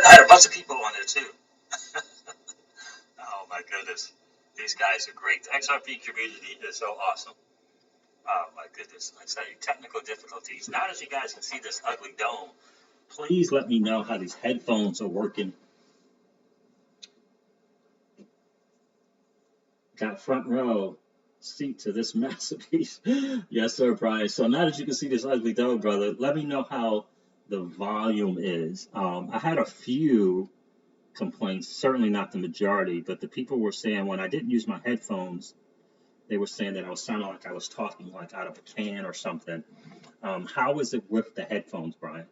I had a bunch of people on there too. Oh my goodness. These guys are great. The XRP community is so awesome. Oh my goodness. I tell you, technical difficulties. Now that you guys can see this ugly dome, please let me know how these headphones are working. Got front row seat to this masterpiece. Yes, sir, Brian. So now that you can see this ugly dome, brother, let me know how the volume is. I had a few complaints, certainly not the majority, but the people were saying when I didn't use my headphones, they were saying that I was sounding like I was talking like out of a can or something. How is it with the headphones, Brian?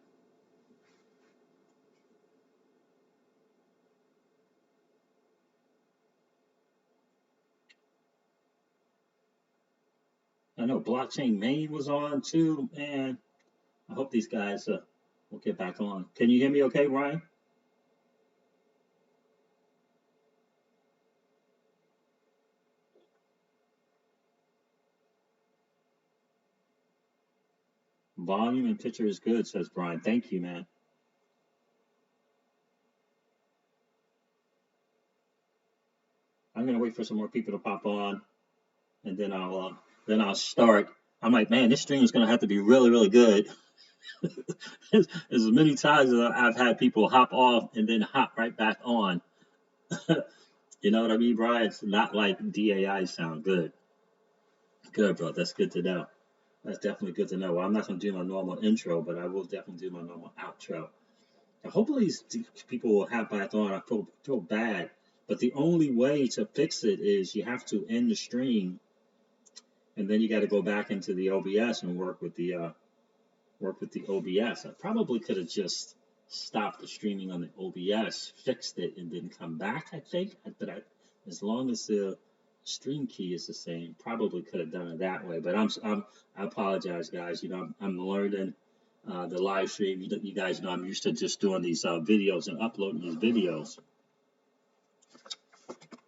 I know Blockchain Main was on too, man. I hope these guys will get back on. Can you hear me okay, Brian? Volume and picture is good, says Brian. Thank you, man. I'm gonna wait for some more people to pop on, and then I'll start. I'm like, man, this stream is gonna have to be really, really good. As many times as I've had people hop off and then hop right back on. You know what I mean, Brian? It's not like DAI sound good. Good, bro. That's good to know. That's definitely good to know. Well, I'm not gonna do my normal intro, but I will definitely do my normal outro. And hopefully these people will hop back on. I feel bad, but the only way to fix it is you have to end the stream, and then you got to go back into the OBS and work with the OBS. I probably could have just stopped the streaming on the OBS, fixed it, and then come back. I think, but as long as the stream key is the same, probably could have done it that way. But I apologize, guys. You know, I'm learning the live stream. You guys know I'm used to just doing these videos and uploading these videos.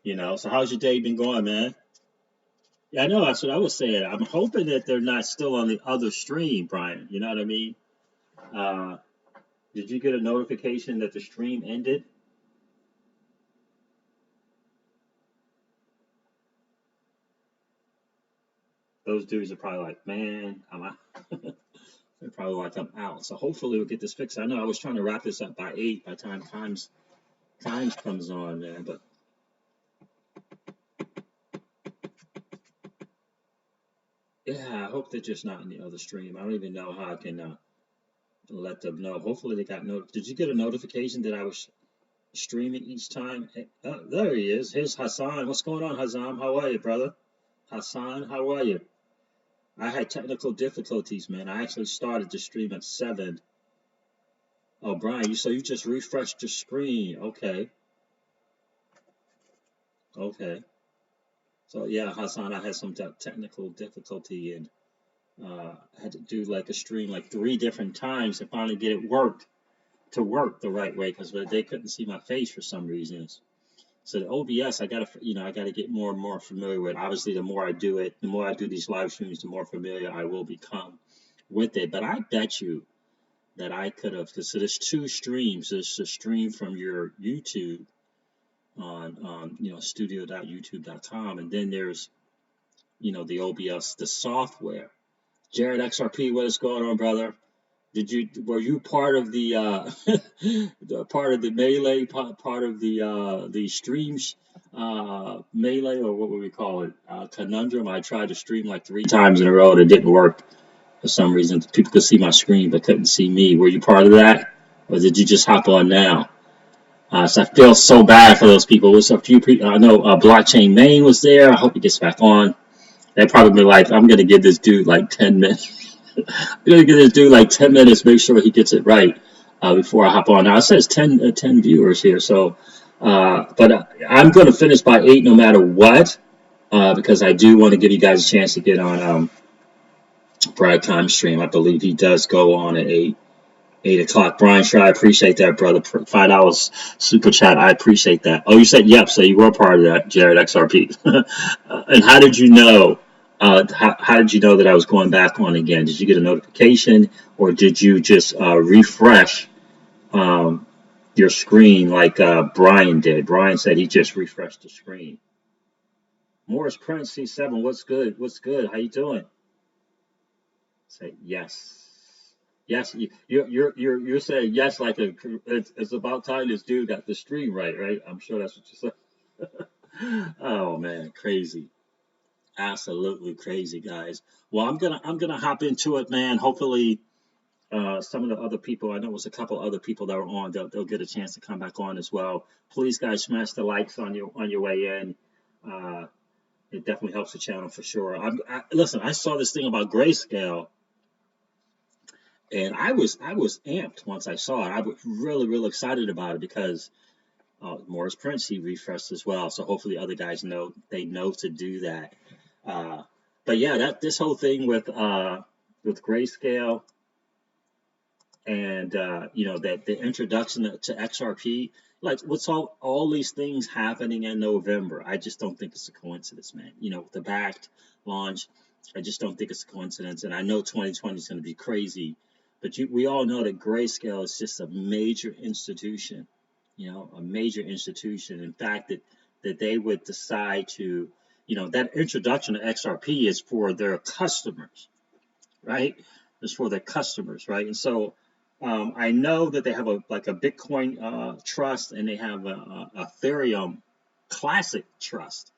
You know, so how's your day been going, man? Yeah, I know that's what I was saying. I'm hoping that they're not still on the other stream, Brian. You know what I mean? Uh, did you get a notification that the stream ended? Those dudes are probably like, man, I'm out. They're probably like, I'm out. So hopefully we'll get this fixed. I know I was trying to wrap this up by 8 by the time times comes on, man. But yeah, I hope they're just not in the other stream. I don't even know how I can let them know. Hopefully they got Did you get a notification that I was streaming each time? There he is. Here's Hassan. What's going on, Hassan? How are you, brother? Hassan, how are you? I had technical difficulties, man. I actually started the stream at 7. Oh, Brian, so you just refreshed your screen. Okay. Okay. So yeah, Hassan, I had some technical difficulty and had to do like a stream like 3 different times to finally get it work the right way because they couldn't see my face for some reasons. So the OBS, I gotta get more and more familiar with. Obviously, the more I do it, the more I do these live streams, the more familiar I will become with it. But I bet you that I could have, because so there's 2 streams. There's a stream from your YouTube on studio.youtube.com, and then there's the OBS, the software. Jared XRP, what is going on, brother? Were you part of the part of the melee, part of the streams melee, or what would we call it, conundrum? I tried to stream like 3 times in a row and it didn't work for some reason. People could see my screen but couldn't see me. Were you part of that, or did you just hop on now? So I feel so bad for those people. There's a few people. I know Blockchain Main was there. I hope he gets back on. They probably be like, I'm gonna give this dude like 10 minutes. I'm gonna give this dude like 10 minutes, make sure he gets it right before I hop on. Now it says 10 viewers here, so but I'm gonna finish by 8 no matter what, because I do want to give you guys a chance to get on Brad Time stream. I believe he does go on at 8 o'clock. Brian Shaw, I appreciate that, brother. $5 super chat. I appreciate that. Oh, you said yep, so you were part of that, Jared XRP. And how did you know? How did you know that I was going back on again? Did you get a notification, or did you just refresh the your screen like Brian did. Brian said he just refreshed the screen. Morris Prince C7, what's good? What's good? How you doing? Say yes. Yes, you're saying yes like it's about time this dude got the stream right, right? I'm sure that's what you said. Oh man, crazy. Absolutely crazy, guys. Well, I'm gonna hop into it, man. Hopefully, some of the other people, I know it was a couple other people that were on, they'll get a chance to come back on as well. Please, guys, smash the likes on your way in. Uh, it definitely helps the channel for sure. Listen, I saw this thing about Grayscale, and I was amped once I saw it. I was really excited about it because Morris Prince he refreshed as well. So hopefully other guys know to do that. Uh, but yeah, that this whole thing with Grayscale and that the introduction to XRP, like what's all these things happening in November. I just don't think it's a coincidence, man. With the backed launch, I just don't think it's a coincidence. And I know 2020 is going to be crazy, but we all know that Grayscale is just a major institution. A major institution. In fact, that they would decide to, that introduction to XRP is for their customers, right? It's for their customers, right? And so I know that they have a Bitcoin trust, and they have a Ethereum Classic trust.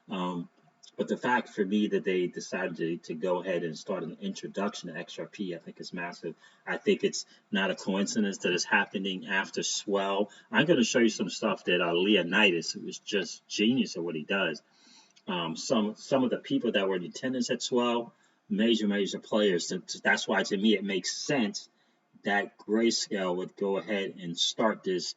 Um, but the fact for me that they decided to go ahead and start an introduction to XRP, I think is massive. I think it's not a coincidence that it's happening after Swell. I'm going to show you some stuff that Leonidas, who is just genius at what he does. Some of the people that were in attendance at Swell, major players. That's why to me it makes sense that Grayscale would go ahead and start this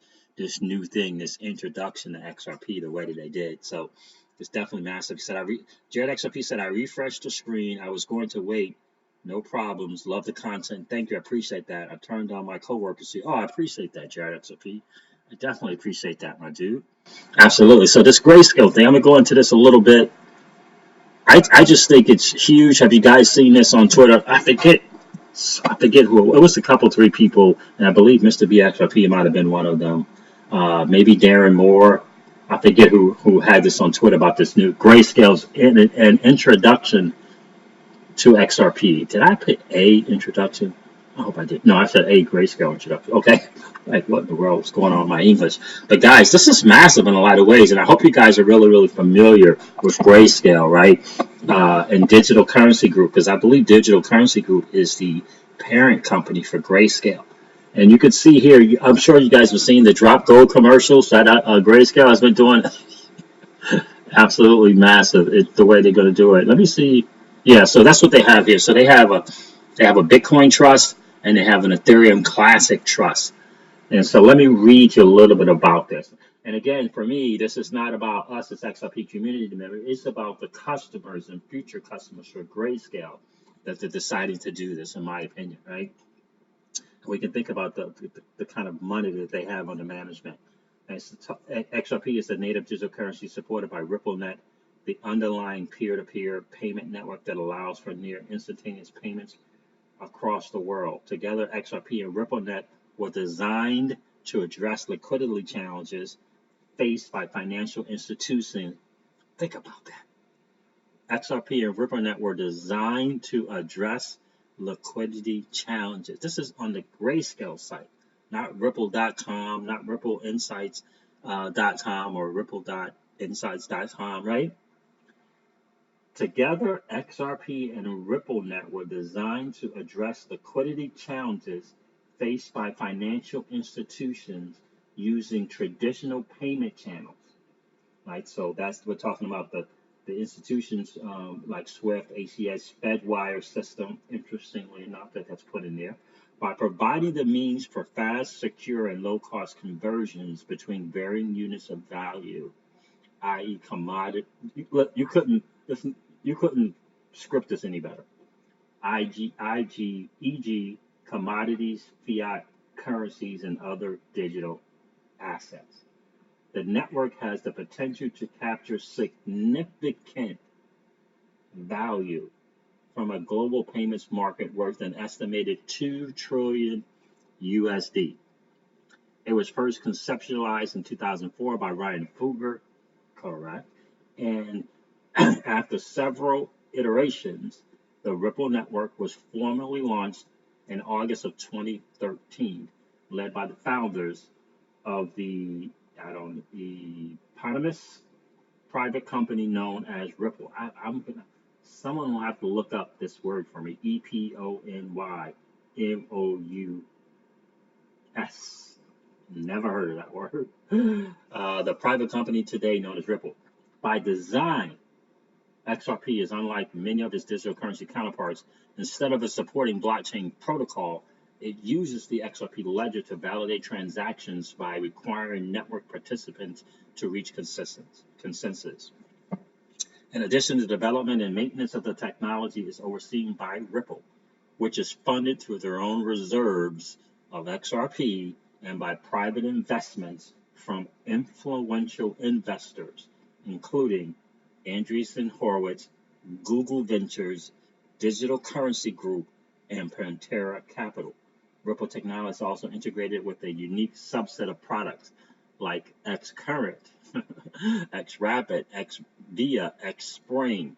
new thing, this introduction to XRP the way that they did. So it's definitely massive. He said, Jared XRP said, I refreshed the screen. I was going to wait. No problems. Love the content. Thank you. I appreciate that. I turned on my coworkers. Oh, I appreciate that, Jared XRP. I definitely appreciate that, my dude. Absolutely. So this Grayscale thing, I'm going to go into this a little bit. I just think it's huge. Have you guys seen this on Twitter? I forget who it was. A couple, three people, and I believe Mr. BXRP might have been one of them. Maybe Darren Moore. I forget who had this on Twitter about this new Grayscale's an introduction to XRP. Did I put a introduction? I hope I did. No, I said a Grayscale introduction. Okay. Like, what in the world is going on with my English? But guys, this is massive in a lot of ways, and I hope you guys are really familiar with Grayscale, right? And Digital Currency Group, because I believe Digital Currency Group is the parent company for Grayscale. And you can see here, I'm sure you guys have seen the drop gold commercials that Grayscale has been doing. Absolutely massive. It's the way they're going to do it. Let me see. Yeah, so that's what they have here. So they have a Bitcoin trust, and they have an Ethereum Classic trust. And so let me read you a little bit about this. And again, for me, this is not about us as XRP community members. It's about the customers and future customers for Grayscale that they're deciding to do this, in my opinion, right? We can think about the kind of money that they have under management. And XRP is the native digital currency supported by RippleNet, the underlying peer-to-peer payment network that allows for near instantaneous payments across the world. Together, XRP and RippleNet were designed to address liquidity challenges faced by financial institutions. Think about that. XRP and RippleNet were designed to address liquidity challenges. This is on the Grayscale site, not Ripple.com, not RippleInsights.com or Ripple.insights.com, right? Together, XRP and RippleNet were designed to address liquidity challenges faced by financial institutions using traditional payment channels. Right, so we're talking about the institutions like SWIFT, ACH, FedWire system. Interestingly enough, that's put in there by providing the means for fast, secure, and low-cost conversions between varying units of value, i.e., commodity. You couldn't listen. You couldn't script this any better. e.g., commodities, fiat currencies, and other digital assets. The network has the potential to capture significant value from a global payments market worth an estimated $2 trillion USD. It was first conceptualized in 2004 by Ryan Fugger, correct. And after several iterations, the Ripple network was formally launched in August of 2013, led by the founders of the eponymous private company known as Ripple. Someone will have to look up this word for me. EPONYMOUS. Never heard of that word. The private company today known as Ripple. By design, XRP is unlike many of its digital currency counterparts. Instead of a supporting blockchain protocol, it uses the XRP ledger to validate transactions by requiring network participants to reach consensus. In addition, the development and maintenance of the technology is overseen by Ripple, which is funded through their own reserves of XRP and by private investments from influential investors, including Andreessen Horowitz, Google Ventures, Digital Currency Group, and Pantera Capital. Ripple technology is also integrated with a unique subset of products like Xcurrent, Xrapid, Xvia, Xspring,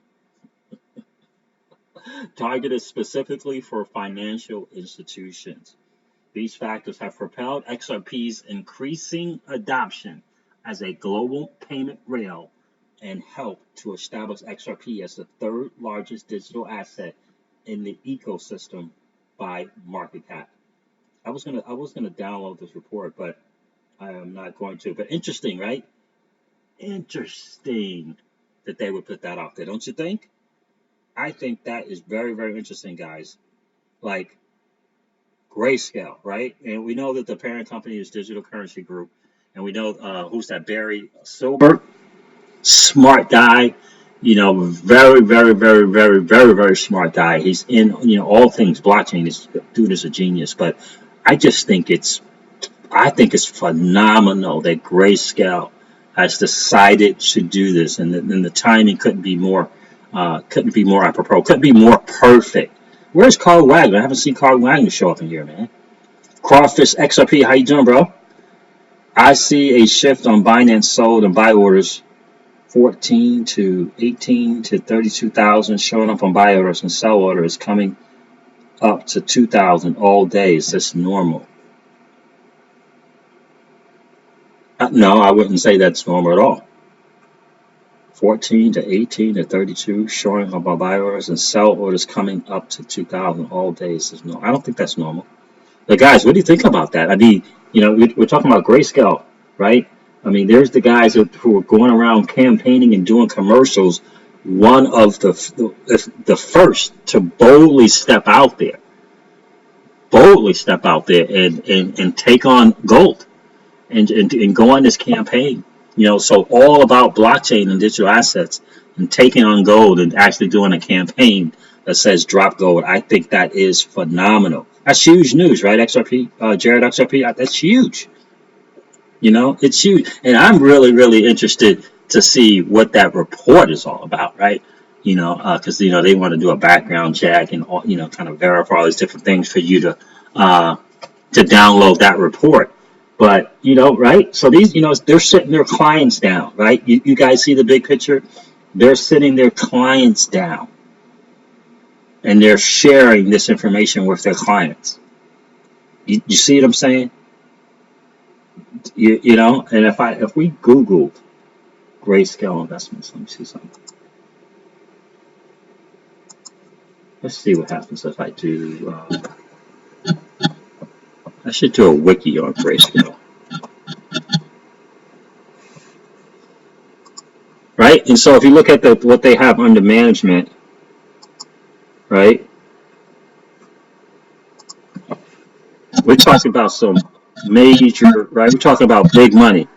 targeted specifically for financial institutions. These factors have propelled XRP's increasing adoption as a global payment rail and helped to establish XRP as the third largest digital asset in the ecosystem by market cap. I was gonna download this report, but I am not going to. But interesting, right? Interesting that they would put that out there, don't you think? I think that is very, very interesting, guys. Like Grayscale, right? And we know that the parent company is Digital Currency Group, and we know who's that? Barry Silbert, smart guy. Very, very, very, very, very, very smart guy. He's in all things blockchain. This dude is a genius. But I think it's phenomenal that Grayscale has decided to do this, and the timing couldn't be more apropos, couldn't be more perfect. Where's Carl Wagner? I haven't seen Carl Wagner show up in here, man. Crawfish XRP, how you doing, bro? I see a shift on Binance sold and buy orders, 14 to 18 to 32,000 showing up on buy orders, and sell orders coming up to 2,000 all day. Is this normal? No, I wouldn't say that's normal at all. 14 to 18 to 32 showing up on buy orders and sell orders coming up to 2,000 all days is normal. I don't think that's normal. But guys, what do you think about that? I mean, we're talking about Grayscale, right? I mean, there's the guys who are going around campaigning and doing commercials. One of the first to boldly step out there and take on gold and go on this campaign. So all about blockchain and digital assets and taking on gold and actually doing a campaign that says drop gold. I think that is phenomenal. That's huge news, right? XRP, Jared XRP, that's huge. It's huge. And I'm really, really interested to see what that report is all about, right? Because, they want to do a background check and, kind of verify all these different things for you to download that report. But, right? So these, they're sitting their clients down, right? You guys see the big picture? They're sitting their clients down. And they're sharing this information with their clients. You see what I'm saying? And if we Googled Grayscale investments, let me see something. Let's see what happens if I do. I should do a wiki on Grayscale. Right? And so if you look at what they have under management, right? We're talking about some major, right? We're talking about big money.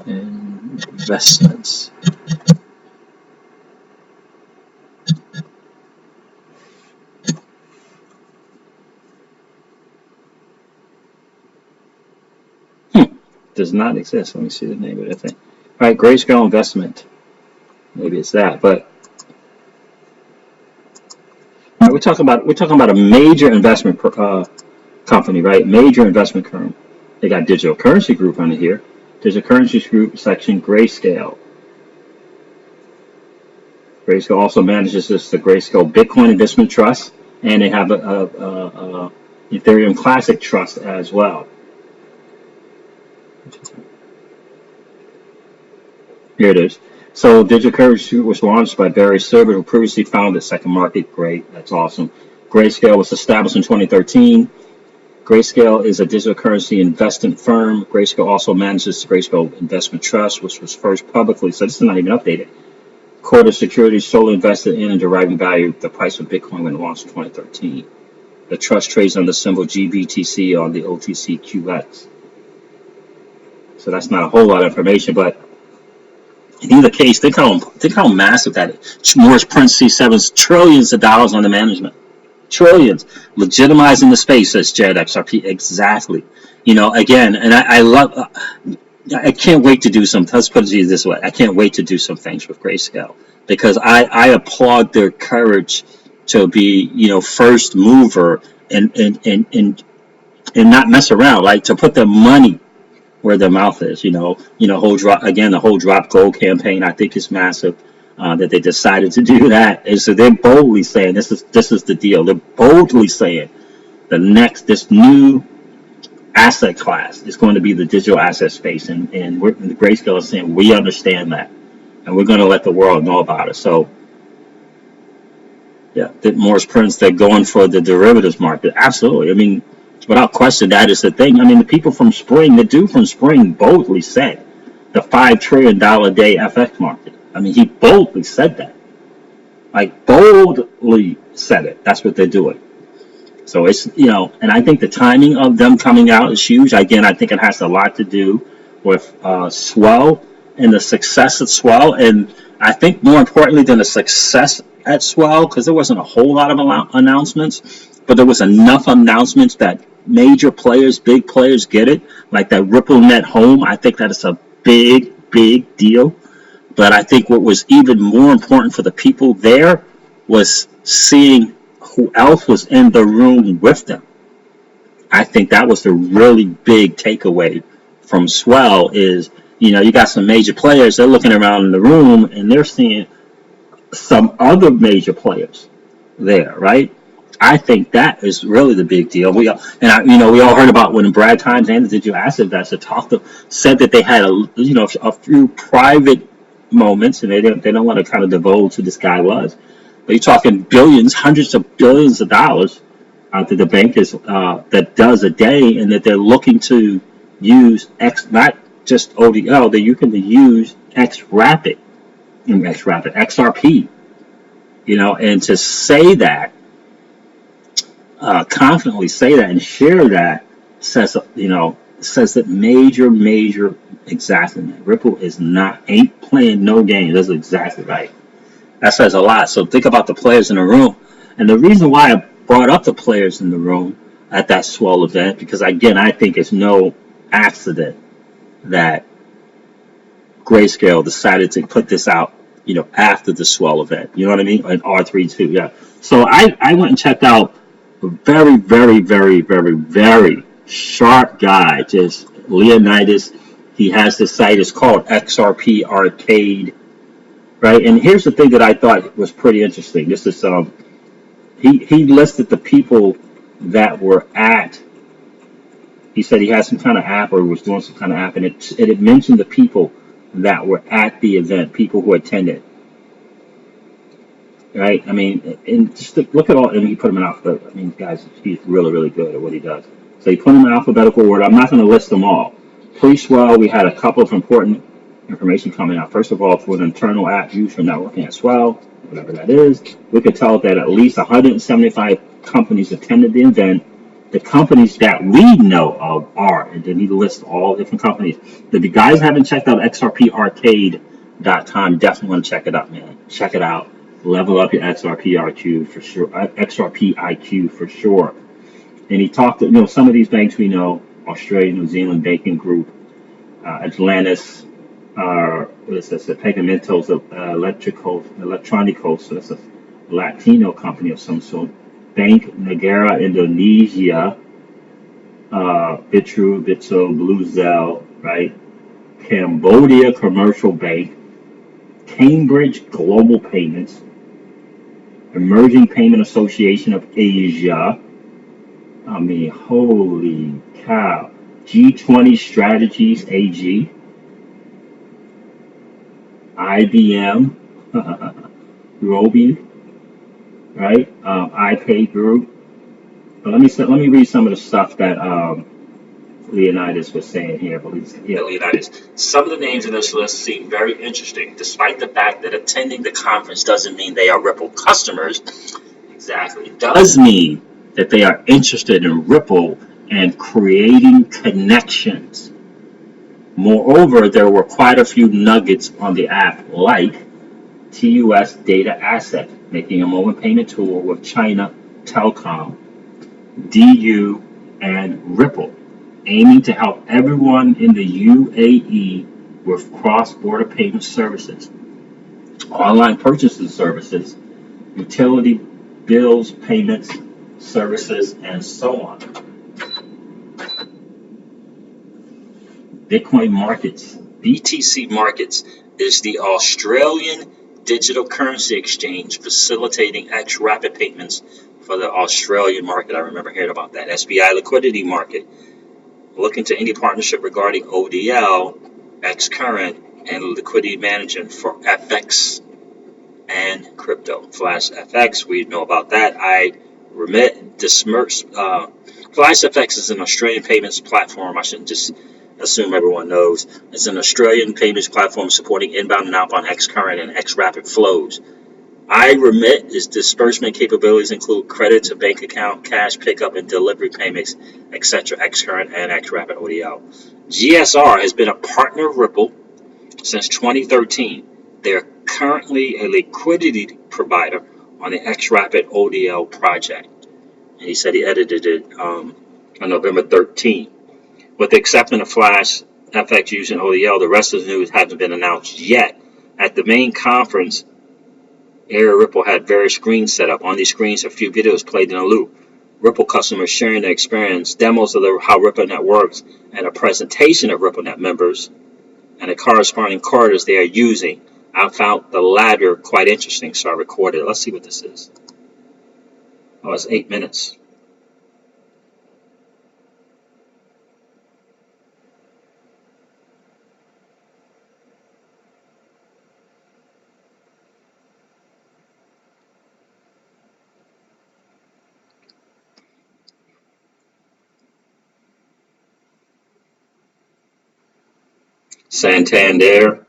Investments. Does not exist. Let me see the name of the thing. All right, Grayscale investment. Maybe it's that, but we're talking about a major investment company, company, right? Major investment firm. They got digital currency group under here. Digital currency group section, Grayscale. Grayscale also manages the Grayscale Bitcoin Investment Trust, and they have a Ethereum Classic Trust as well. Here it is. So Digital Currency was launched by Barry Silbert, who previously founded Second Market. Great, that's awesome. Grayscale was established in 2013. Grayscale is a digital currency investment firm. Grayscale also manages the Grayscale Investment Trust, which was first publicly, so this is not even updated, quoted securities solely invested in and deriving value the price of Bitcoin when it launched in 2013. The trust trades under the symbol GBTC on the OTCQX. So that's not a whole lot of information, but in either case, think how massive that is. Morris Prince C7's trillions of dollars under management. Trillions. Legitimizing the space, says Jed XRP. Exactly. You know, again, and I love, I can't wait to do some, let's put it this way, I can't wait to do some things with Grayscale, because I applaud their courage to be, you know, first mover and not mess around, like to put their money where their mouth is, you know, whole drop, again, the whole drop gold campaign, I think is massive, that they decided to do that. And so they're boldly saying, this is the deal. They're boldly saying this new asset class is going to be the digital asset space. And the Grayscale is saying, we understand that, and we're going to let the world know about it. So yeah, Morris Prince, they're going for the derivatives market. Absolutely. I mean, without question, that is the thing. I mean, the people from Spring, the dude from Spring boldly said the $5 trillion a day FX market. I mean, he boldly said that. Like, boldly said it. That's what they're doing. So it's, you know, and I think the timing of them coming out is huge. Again, I think it has a lot to do with Swell and the success of Swell. And I think more importantly than the success at Swell, because there wasn't a whole lot of announcements, but there was enough announcements that major players, big players get it. Like that Ripple Net Home, I think that is a big, big deal. But I think what was even more important for the people there was seeing who else was in the room with them. I think that was the really big takeaway from Swell is, you know, you got some major players, they're looking around in the room and they're seeing some other major players there, right? I think that is really the big deal. We all heard about when Brad Times and the digital asset investor said that they had a few private moments, and they don't want to kind of divulge who this guy was. But you're talking billions, hundreds of billions of dollars that the bank is that does a day, and that they're looking to use not just ODL, that you can use XRP, you know, and to say that, confidently say that and share that says that major exactly. Ripple ain't playing no games. That's exactly right. That says a lot. So think about the players in the room. And the reason why I brought up the players in the room at that Swell event, because again, I think it's no accident that Grayscale decided to put this out, you know, after the Swell event. You know what I mean? And R3 too, yeah. So I went and checked out a very, very, very, very, very sharp guy, just Leonidas. He has this site, it's called XRP Arcade, right? And here's the thing that I thought was pretty interesting. This is he listed the people that were at. He said he had some kind of app or was doing some kind of app, and it mentioned the people that were at the event, people who attended. Right? I mean, and just look at all, and he put them in alphabetical. I mean, guys, he's really, really good at what he does. So he put them in alphabetical order. I'm not going to list them all. Pre-Swell, we had a couple of important information coming out. First of all, for an internal app used for networking at Swell, whatever that is, we could tell that at least 175 companies attended the event. The companies that we know of are, and then he lists all different companies. If you guys haven't checked out XRParcade.com, definitely want to check it out, man. Check it out. Level up your XRP IQ for sure. XRP IQ for sure. And he talked to, some of these banks we know, Australia, New Zealand Banking Group, Atlantis, what is this? Pagamentos Electronicos, so that's a Latino company of some sort. Bank Negara Indonesia, Bitru, Bitso, Blue Zell, right? Cambodia Commercial Bank, Cambridge Global Payments, Emerging Payment Association of Asia. I mean, holy cow. G20 Strategies AG, IBM, Roby, right? iPay Group. But let me read some of the stuff that Leonidas was saying here. Yeah, Leonidas. Some of the names in this list seem very interesting, despite the fact that attending the conference doesn't mean they are Ripple customers. Exactly. It does mean that they are interested in Ripple and creating connections. Moreover, there were quite a few nuggets on the app, like TUS Data Asset, making a mobile payment tool with China Telecom, DU, and Ripple, aiming to help everyone in the UAE with cross-border payment services, online purchasing services, utility bills, payments, services, and so on. Bitcoin Markets, BTC Markets, is the Australian digital currency exchange facilitating XRP payments for the Australian market. I remember hearing about that. SBI Liquidity Market, looking to any partnership regarding ODL, Xcurrent, and liquidity management for FX and crypto. Flash FX, we know about that. I remit, disperse. Flash FX is an Australian payments platform. I shouldn't just assume everyone knows. It's an Australian payments platform supporting inbound and outbound Xcurrent and XRapid flows. iRemit disbursement capabilities include credit to bank account, cash pickup, and delivery payments, etc. Xcurrent and XRapid ODL. GSR has been a partner of Ripple since 2013. They are currently a liquidity provider on the XRapid ODL project. And he said he edited it on November 13. With the exception of Flash FX using ODL, the rest of the news hasn't been announced yet. At the main conference, Area Ripple had various screens set up. On these screens, a few videos played in a loop. Ripple customers sharing their experience, demos of how RippleNet works, and a presentation of RippleNet members and the corresponding corridors they are using. I found the latter quite interesting, so I recorded it. Let's see what this is. Oh, it's 8 minutes. Santander,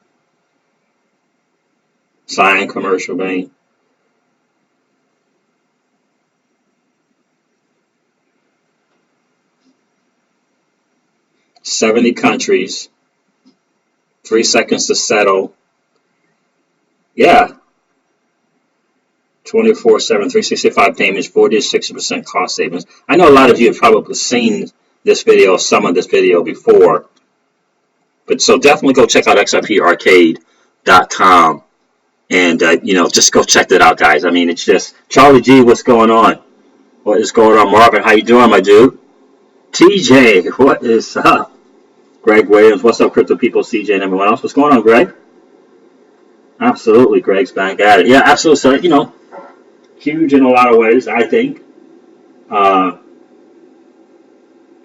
Cyan Commercial Bank. $70 countries, 3 seconds to settle. Yeah, 24/7, 365 payments, 40 to 60% cost savings. I know a lot of you have probably seen this video, some of this video before, but so definitely go check out XRParcade.com and just go check that out, guys. I mean, it's just Charlie G. What's going on? What is going on, Marvin? How you doing, my dude? TJ, what is up? Greg Williams, what's up, crypto people? CJ and everyone else, what's going on, Greg? Absolutely, Greg's back at it. Yeah, absolutely. So huge in a lot of ways, I think.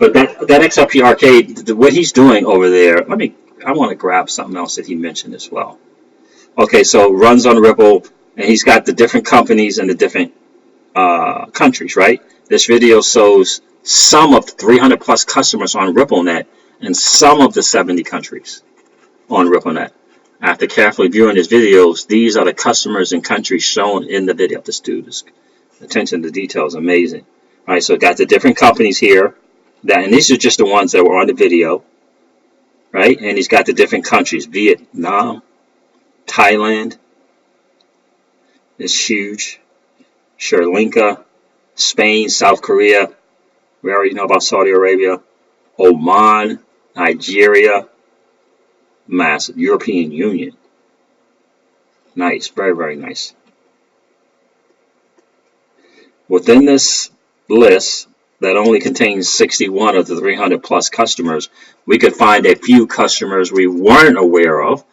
But that XRP Arcade, what he's doing over there, I want to grab something else that he mentioned as well. Okay, so runs on Ripple, and he's got the different companies and the different countries, right? This video shows some of the 300 plus customers on RippleNet and some of the 70 countries on RippleNet. After carefully viewing his videos, these are the customers and countries shown in the video. This dude's attention to detail is amazing. All right, so got the different companies here, and these are just the ones that were on the video, right? And he's got the different countries: Vietnam, Thailand is huge, Sri Lanka, Spain, South Korea. We already know about Saudi Arabia, Oman, Nigeria, massive. European Union. Nice, very, very nice. Within this list, that only contains 61 of the 300 plus customers. We could find a few customers we weren't aware of,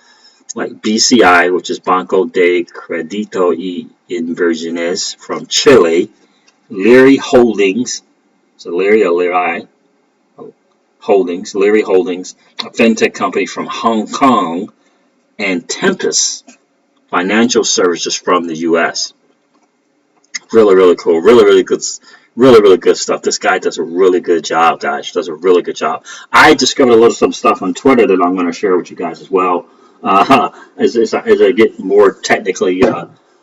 like BCI, which is Banco de Crédito y Inversiones from Chile, Leary Holdings, so Leary Holdings, Leary Holdings, a fintech company from Hong Kong, and Tempest Financial Services from the U.S. Really, really cool. Really good stuff. This guy does a really good job, guys. Does a really good job. I discovered a little some stuff on Twitter that I'm going to share with you guys as well. As I get more technically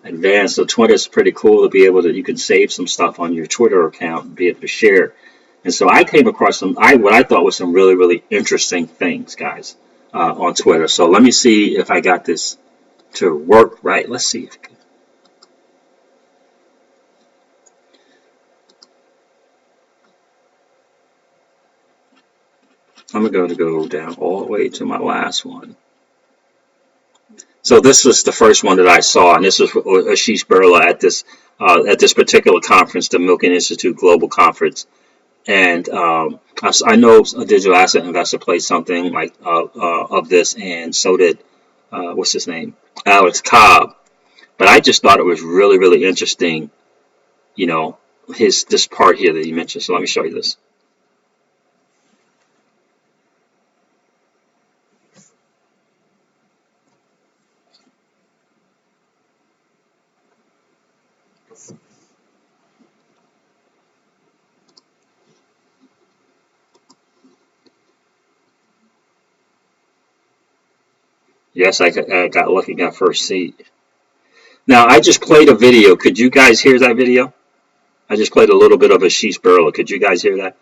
advanced, so Twitter is pretty cool to be able to. You can save some stuff on your Twitter account and be able to share. And so I came across what I thought was some really interesting things, guys, on Twitter. So let me see if I got this to work right. Let's see if. I'm going to go down all the way to my last one. So this was the first one that I saw, and this was Ashish Birla at this particular conference, the Milken Institute Global Conference. And I know a digital asset investor played something like of this, and so did what's his name, Alex Cobb. But I just thought it was really interesting, you know, this part here that he mentioned. So let me show you this. Yes, I got lucky, got first seat. Now, I just played a video. Could you guys hear that video? I just played a little bit of Ashish Birla. Could you guys hear that?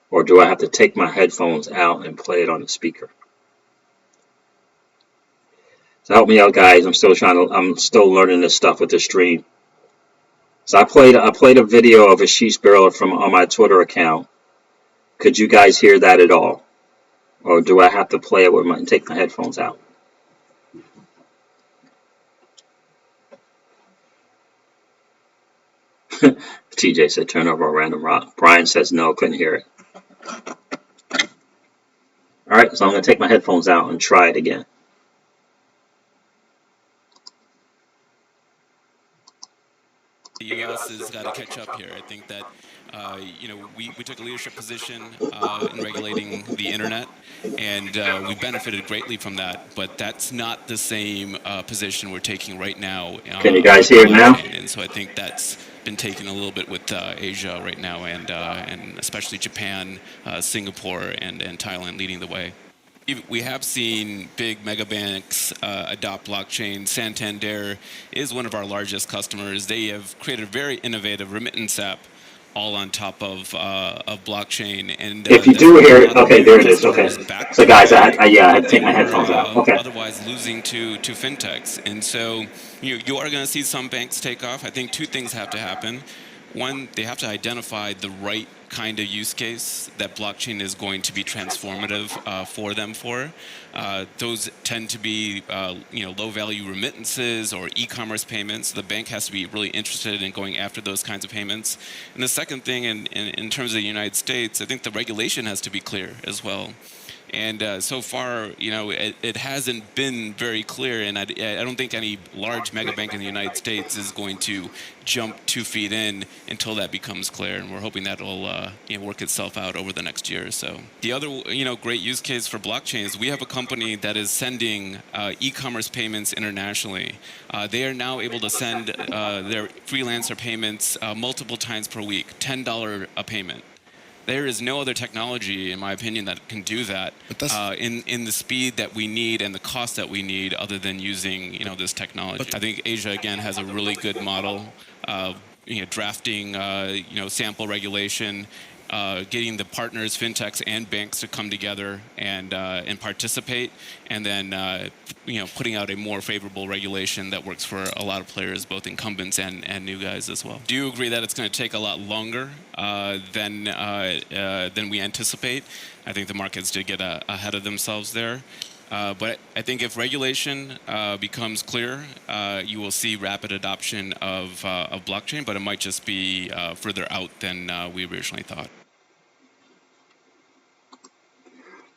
Or do I have to take my headphones out and play it on the speaker? So help me out, guys. I'm still learning this stuff with the stream. So I played a video of Ashish Birla from on my Twitter account. Could you guys hear that at all? Or do I have to play it and take my headphones out? TJ said turn over a random rock. Brian says no, couldn't hear it. Alright, so I'm going to take my headphones out and try it again. The U.S. has got to catch up here. I think that, we took a leadership position in regulating the internet, and we benefited greatly from that. But that's not the same position we're taking right now. Can you guys hear it now? And so I think that's been taken a little bit with Asia right now, and especially Japan, Singapore, and Thailand leading the way. We have seen big mega banks adopt blockchain. Santander is one of our largest customers. They have created a very innovative remittance app, all on top of blockchain. And if you do hear it, okay, there it is. Okay, so guys, I had to take my headphones out. Okay. Otherwise, losing to fintechs, and so you are going to see some banks take off. I think two things have to happen. One, they have to identify the right kind of use case that blockchain is going to be transformative for them for. Those tend to be low-value remittances or e-commerce payments. The bank has to be really interested in going after those kinds of payments. And the second thing, in terms of the United States, I think the regulation has to be clear as well. And so far, it hasn't been very clear, and I don't think any large mega bank in the United States is going to jump 2 feet in until that becomes clear, and we're hoping that'll work itself out over the next year or so. The other great use case for blockchain is we have a company that is sending e-commerce payments internationally. They are now able to send their freelancer payments multiple times per week, $10 a payment. There is no other technology, in my opinion, that can do that in the speed that we need and the cost that we need, other than using this technology. I think Asia again has a really good model, drafting sample regulation, getting the partners, fintechs and banks to come together and participate, and then putting out a more favorable regulation that works for a lot of players, both incumbents and new guys as well. Do you agree that it's going to take a lot longer than we anticipate? I think the markets did get ahead of themselves there. But I think if regulation becomes clear, you will see rapid adoption of blockchain, but it might just be further out than we originally thought.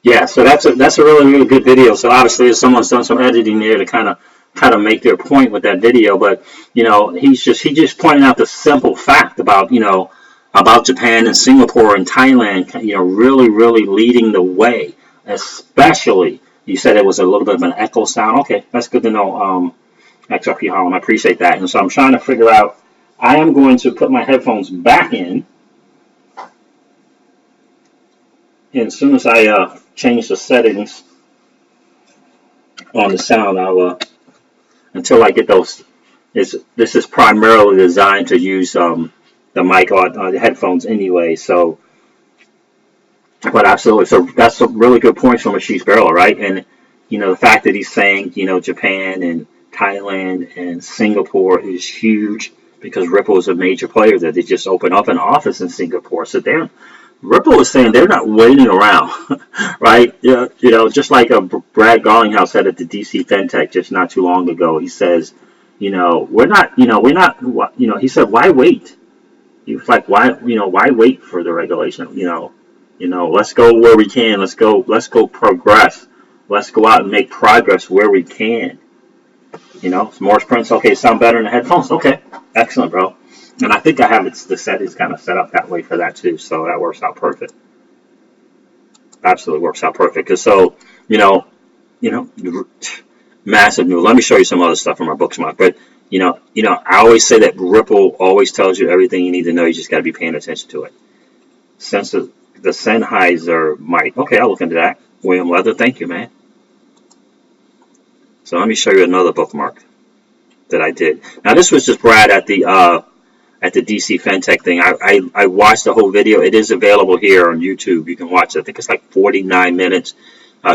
Yeah, so that's a really good video. So obviously, someone's done some editing there to kind of make their point with that video. But he just pointed out the simple fact about about Japan and Singapore and Thailand, really leading the way. Especially, you said it was a little bit of an echo sound. Okay, that's good to know. XRP Harlem, I appreciate that. And so I'm trying to figure out. I am going to put my headphones back in, and as soon as I change the settings on the sound, until I get those. This is primarily designed to use the mic on the headphones anyway. So, but absolutely. So that's a really good point from Ashish Barrel, right? And the fact that he's saying Japan and Thailand and Singapore is huge because Ripple is a major player there. They just opened up an office in Singapore, so Ripple is saying they're not waiting around, right? Yeah, just like Brad Garlinghouse said at the DC FinTech just not too long ago. He says, we're not, he said, why wait? He was like, why wait for the regulation? Let's go where we can. Let's go progress. Let's go out and make progress where we can. Morris Prince. Okay, sound better in the headphones. Okay, excellent, bro. And I think I have the settings kind of set up that way for that too, so that works out perfect. Absolutely works out perfect. Cause so, you know, massive news. Let me show you some other stuff from our Bookmark. But I always say that Ripple always tells you everything you need to know. You just got to be paying attention to it. Since the Sennheiser mic. Okay, I'll look into that. William Leather, thank you, man. So let me show you another bookmark that I did. Now this was just Brad at the DC FinTech thing. I watched the whole video. It is available here on YouTube. You can watch it. I think it's like 49 minutes.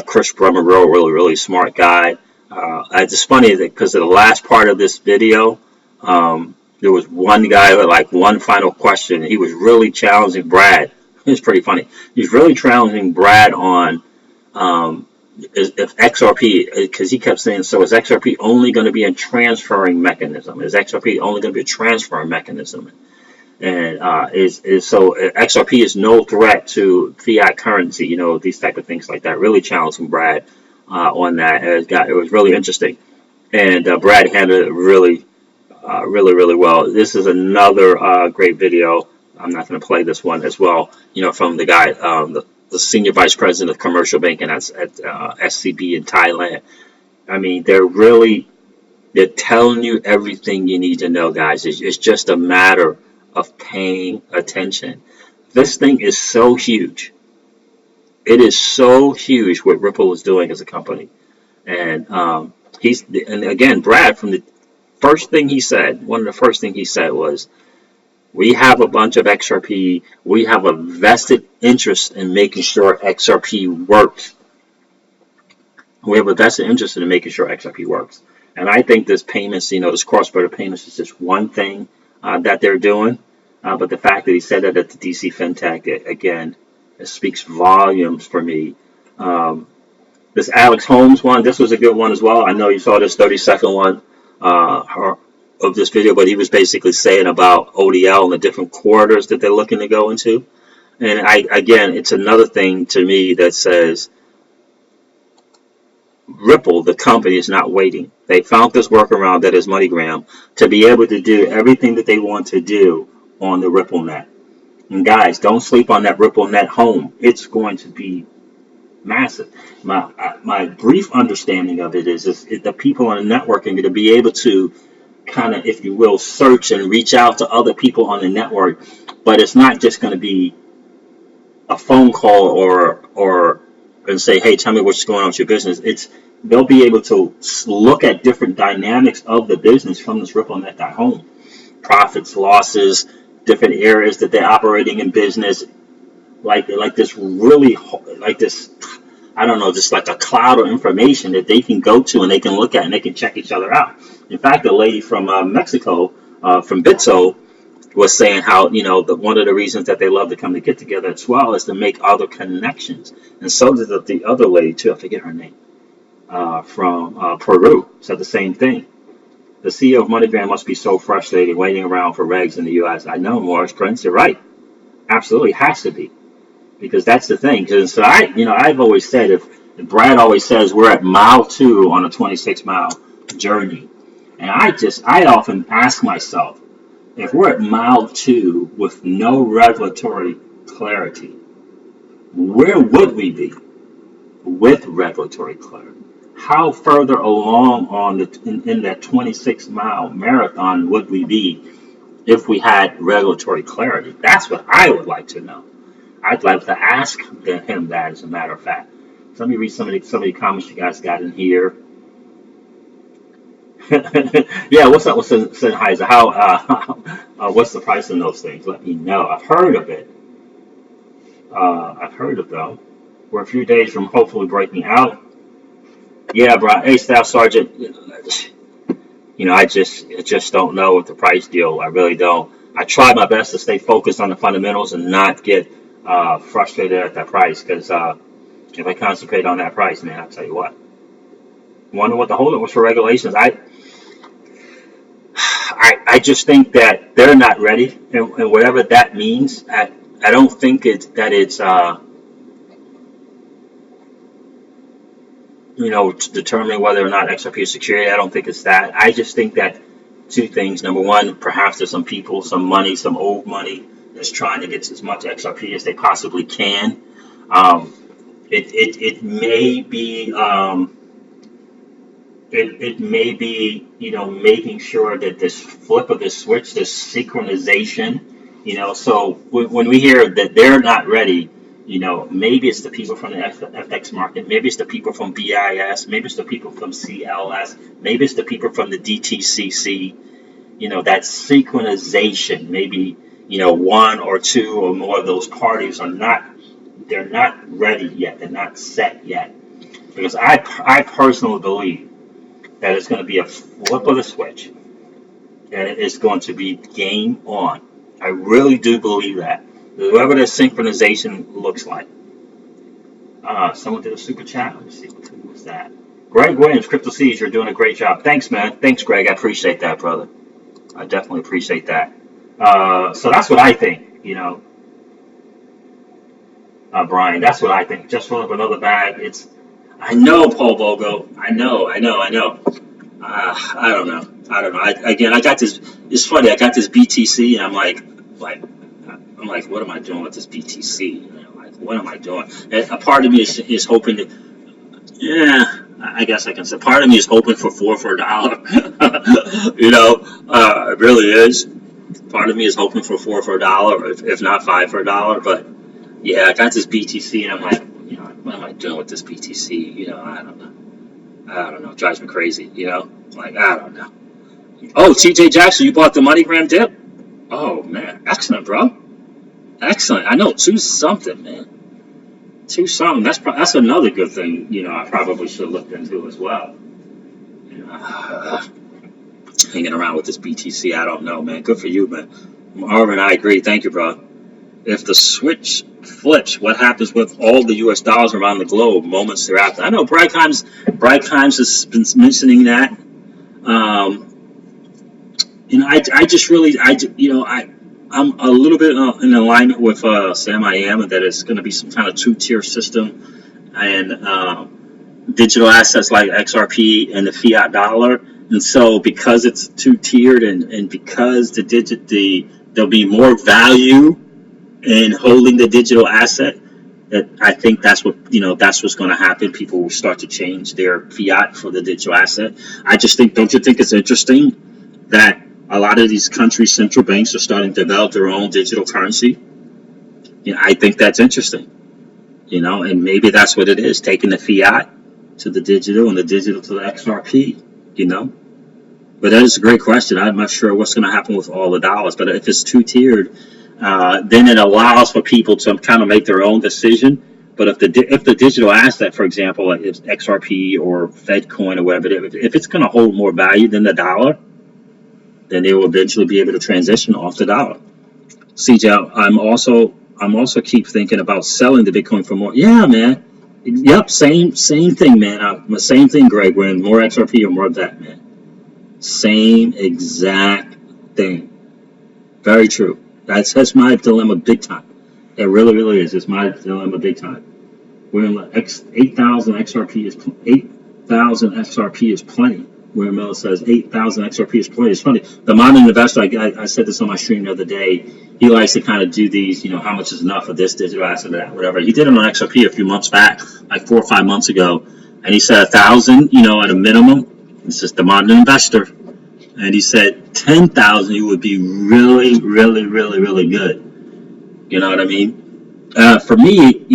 Chris Brummer, really smart guy. It's just funny that because of the last part of this video, there was one guy with like one final question. He was really challenging Brad. It was pretty funny. He's really challenging Brad on if XRP, because he kept saying, so is XRP only going to be a transferring mechanism? Is XRP only going to be a transferring mechanism? And so XRP is no threat to fiat currency, these type of things like that. Really challenging Brad on that. It was really interesting. And Brad handled it really well. This is another great video. I'm not going to play this one as well, from the guy, the senior vice president of commercial banking at SCB in Thailand. I mean, they're telling you everything you need to know, guys. It's just a matter of paying attention. This thing is so huge. It is so huge what Ripple is doing as a company. And and again, Brad, from the first thing he said, one of the first things he said was, we have a bunch of XRP. We have a vested interest in making sure XRP works. We have a vested interest in making sure XRP works. And I think this payments, this cross-border payments is just one thing that they're doing. But the fact that he said that at the DC FinTech, again, it speaks volumes for me. This Alex Holmes one, this was a good one as well. I know you saw this 30-second one of this video, but he was basically saying about ODL and the different quarters that they're looking to go into. And again, it's another thing to me that says Ripple, the company, is not waiting. They found this workaround that is MoneyGram to be able to do everything that they want to do on the Ripple net. And guys, don't sleep on that Ripple net home. It's going to be massive. My brief understanding of it is the people on the network are going to be able to kind of, if you will, search and reach out to other people on the network, but it's not just going to be a phone call or and say, hey, tell me what's going on with your business. They'll be able to look at different dynamics of the business from this RippleNet.home, profits, losses, different areas that they're operating in business, like this really like this. I don't know, just like a cloud of information that they can go to and they can look at and they can check each other out. In fact, a lady from Mexico, from Bitso, was saying how, one of the reasons that they love to come to get together as well is to make other connections. And so did the other lady, too. I forget her name. from Peru said the same thing. The CEO of MoneyGram must be so frustrated waiting around for regs in the U.S. I know, Morris Prince, you're right. Absolutely has to be, because that's the thing. Because so I've always said, if Brad always says we're at mile 2 on a 26-mile journey, and I often ask myself, if we're at mile 2 with no regulatory clarity, where would we be with regulatory clarity? How further along on in that 26-mile marathon would we be if we had regulatory clarity? That's what I would like to know. I'd like to ask him that, as a matter of fact. So let me read some of the comments you guys got in here. Yeah, what's up with Sennheiser? What's the price on those things? Let me know. I've heard of it. I've heard of them. We're a few days from hopefully breaking out. Yeah, bro. Hey, Staff Sergeant. I just don't know what the price deal. I really don't. I try my best to stay focused on the fundamentals and not get frustrated at that price, because if I concentrate on that price, man, I'll tell you what. Wonder what the holdup was for regulations. I just think that they're not ready, and whatever that means, I don't think it's determining whether or not XRP is security. I don't think it's that. I just think that two things. Number one, perhaps there's some people, some money, some old money that's trying to get as much XRP as they possibly can. It may be it may be, making sure that this flip of this switch, this synchronization, so when we hear that they're not ready, maybe it's the people from the FX market, maybe it's the people from BIS, maybe it's the people from CLS, maybe it's the people from the DTCC, that synchronization, maybe, one or two or more of those parties they're not ready yet, they're not set yet. Because I personally believe that it's going to be a flip of the switch, and it's going to be game on. I really do believe that. Whatever the synchronization looks like. Someone did a super chat. Let me see, who was that? Greg Williams, Crypto Seas, you're doing a great job. Thanks, man. Thanks, Greg. I appreciate that, brother. I definitely appreciate that. So that's what I think, Brian. That's what I think. Just fill up another bag. I know, Paul Bogo. I know. I don't know. I got this. It's funny. I got this BTC, and I'm like, what am I doing with this BTC? What am I doing? And a part of me is hoping to. Yeah, I guess I can say. Part of me is hoping for $4 for $1. It really is. Part of me is hoping for $4 for $1, if not $5 for $1. But yeah, I got this BTC, and I'm like, what am I doing with this BTC? I don't know. It drives me crazy, I don't know. Oh, TJ Jackson, you bought the MoneyGram dip? Oh, man. Excellent, bro. Excellent. I know, 2 something, man. 2 something. That's another good thing, I probably should have looked into as well. Hanging around with this BTC, I don't know, man. Good for you, man. Marvin, I agree. Thank you, bro. If the switch flips, what happens with all the U.S. dollars around the globe moments thereafter? I know Bright Times has been mentioning that. I'm a little bit in alignment with Sam I am, that it's going to be some kind of 2-tier system, and digital assets like XRP and the fiat dollar. And so because it's 2-tiered, and because there'll be more value in holding the digital asset, that I think that's what's going to happen. People will start to change their fiat for the digital asset. Don't you think it's interesting that a lot of these countries' central banks are starting to develop their own digital currency? I think that's interesting. And maybe that's what it is, taking the fiat to the digital and the digital to the XRP. But that is a great question. I'm not sure what's going to happen with all the dollars, but if it's 2-tiered, then it allows for people to kind of make their own decision. But if the digital asset, for example, like if XRP or FedCoin or whatever, if it's going to hold more value than the dollar, then they will eventually be able to transition off the dollar. CJ, I'm also keep thinking about selling the Bitcoin for more. Yeah, man. Yep, same thing, man. Same thing, Greg. We're in more XRP or more of that, man. Same exact thing. Very true. That's my dilemma big time. It really, really is. It's my dilemma big time. We're in 8,000 XRP is 8,000 XRP is plenty. Where Mel says 8,000 XRP is plenty. It's funny. The modern investor, I said this on my stream the other day. He likes to kind of do these, how much is enough of this digital asset, that, whatever. He did it on XRP a few months back, like 4 or 5 months ago, and he said 1,000, at a minimum. This is the modern investor, and he said 10,000, you would be really, really, really, really good. You know what I mean? For me,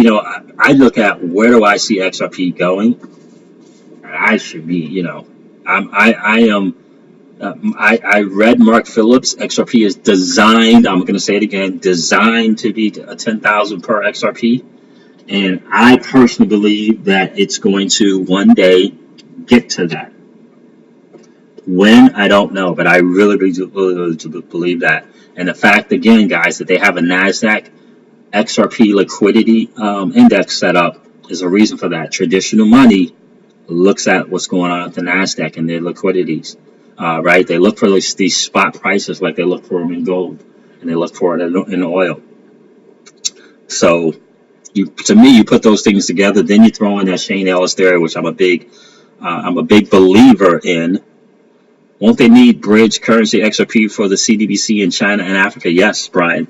I look at where do I see XRP going. I should be, I read Mark Phillips. XRP is designed. I'm going to say it again. Designed to be a 10,000 per XRP, and I personally believe that it's going to one day get to that. When, I don't know, but I really believe that. And the fact, again, guys, that they have a NASDAQ XRP liquidity index set up is a reason for that. Traditional money looks at what's going on at the NASDAQ and their liquidities, right? They look for these spot prices like they look for them in gold, and they look for it in oil. So, to me, you put those things together, then you throw in that Shane Ellis theory, which I'm a big believer in. Won't they need bridge currency XRP for the CDBC in China and Africa? Yes, Brian,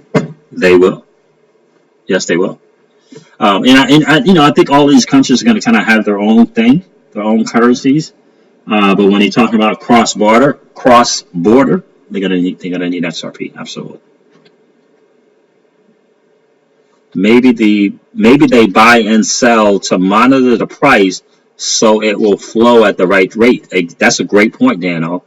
they will. Yes, they will. I think all these countries are going to kind of have their own thing, their own currencies. But when you're talking about cross border, they're going to need XRP. Absolutely. Maybe they buy and sell to monitor the price so it will flow at the right rate. That's a great point, Dano.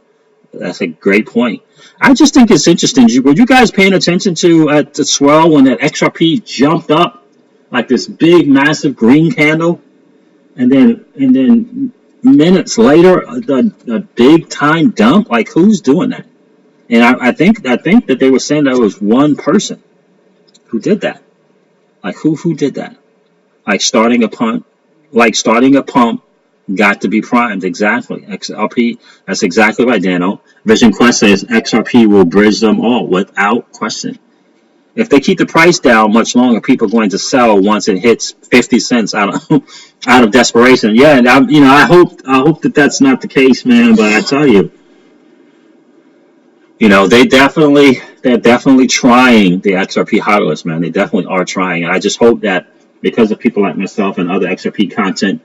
That's a great point. I just think it's interesting. Were you guys paying attention to at the swell when that XRP jumped up like this big, massive green candle, and then minutes later a big time dump? Like, who's doing that? And I think that they were saying that was one person who did that. Like, who did that? Like starting a pump, got to be primed. Exactly. XRP, that's exactly right, Dano. Vision Quest says XRP will bridge them all without question. If they keep the price down much longer, people are going to sell once it hits 50 cents out of desperation. Yeah, and I hope that that's not the case, man. But I tell you, they're definitely trying the XRP hodlers, man. They definitely are trying, and I just hope that because of people like myself and other XRP content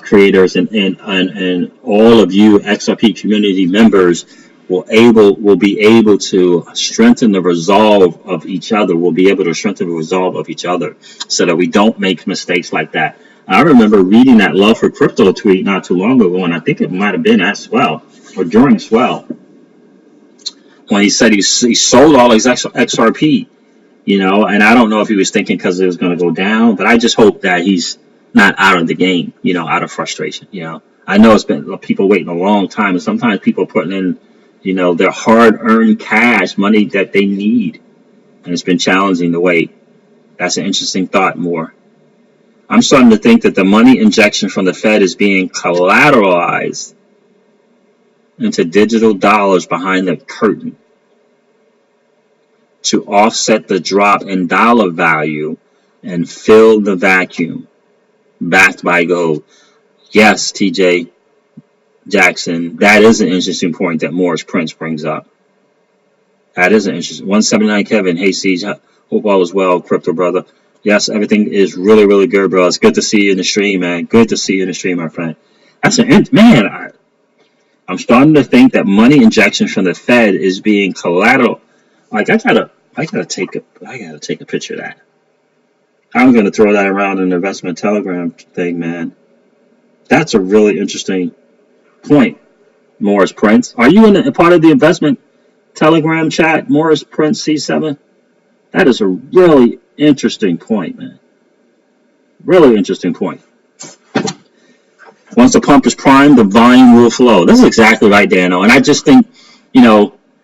creators and all of you XRP community members will be able to strengthen the resolve of each other. We'll be able to strengthen the resolve of each other so that we don't make mistakes like that. I remember reading that Love for Crypto tweet not too long ago, and I think it might have been at Swell or during Swell, when he said he sold all his XRP, and I don't know if he was thinking because it was going to go down, but I just hope that he's not out of the game, out of frustration. I know it's been people waiting a long time, and sometimes people are putting in, their hard-earned cash, money that they need, and it's been challenging to wait. That's an interesting thought, more. I'm starting to think that the money injection from the Fed is being collateralized into digital dollars behind the curtain to offset the drop in dollar value and fill the vacuum backed by gold. Yes, TJ Jackson, that is an interesting point that Morris Prince brings up. That is an interesting. 179 Kevin, hey Siege, hope all is well, crypto brother. Yes, everything is really, really good, bro. It's good to see you in the stream, man. Good to see you in the stream, my friend. That's man. I'm starting to think that money injection from the Fed is being collateral. Like, I gotta take a picture of that. I'm gonna throw that around in the investment telegram thing, man. That's a really interesting point, Morris Prince. Are you in a part of the investment telegram chat, Morris Prince C7? That is a really interesting point, man. Really interesting point. Once the pump is primed, the volume will flow. This is exactly right, Dano. And I just think,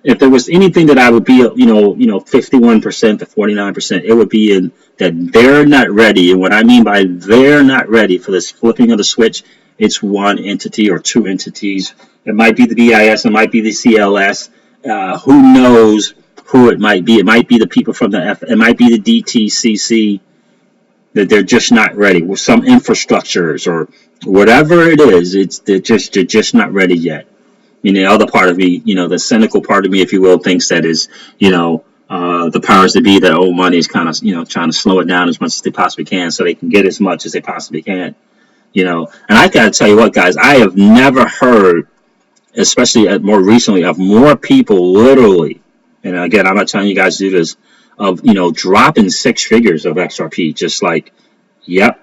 if there was anything that I would be, 51% to 49%, it would be in that they're not ready. And what I mean by they're not ready for this flipping of the switch, it's one entity or two entities. It might be the BIS, it might be the CLS. Who knows who it might be? It might be the people from it might be the DTCC, that they're just not ready with some infrastructures or whatever it is. They're just not ready yet. The other part of me, the cynical part of me, if you will, thinks that is, the powers that be, that old money is kind of, trying to slow it down as much as they possibly can so they can get as much as they possibly can, And I got to tell you what, guys, I have never heard, especially more recently, of more people literally, and again, I'm not telling you guys to do this, of, dropping six figures of XRP, just like, yep,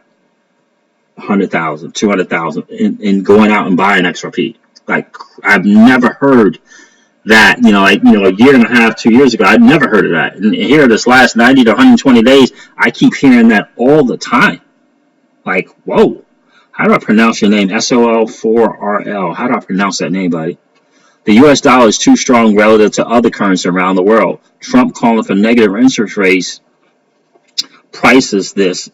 100,000, 200,000, and going out and buying XRP. Like, I've never heard that, a year and a half, 2 years ago, I'd never heard of that. And here, this last 90 to 120 days, I keep hearing that all the time. Like, whoa, how do I pronounce your name? SOL4RL. How do I pronounce that name, buddy? The U.S. dollar is too strong relative to other currencies around the world. Trump calling for negative interest rates prices this.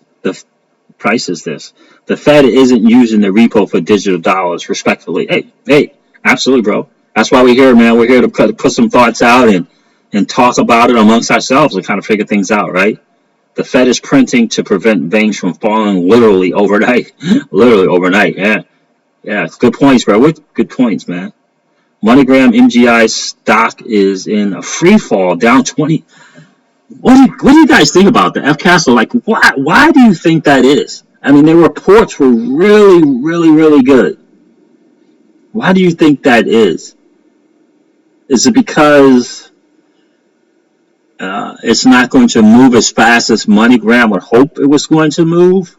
The Fed isn't using the repo for digital dollars, respectfully. Hey, absolutely, bro. That's why we're here, man. We're here to put some thoughts out and talk about it amongst ourselves and kind of figure things out, right? The Fed is printing to prevent banks from falling literally overnight. Literally overnight, yeah. Yeah, good points, bro. Good points, man. MoneyGram MGI stock is in a free fall, down 20. What do you guys think about that? F Castle, like, why do you think that is? I mean, their reports were really, really, really good. Why do you think that is? Is it because it's not going to move as fast as MoneyGram would hope it was going to move?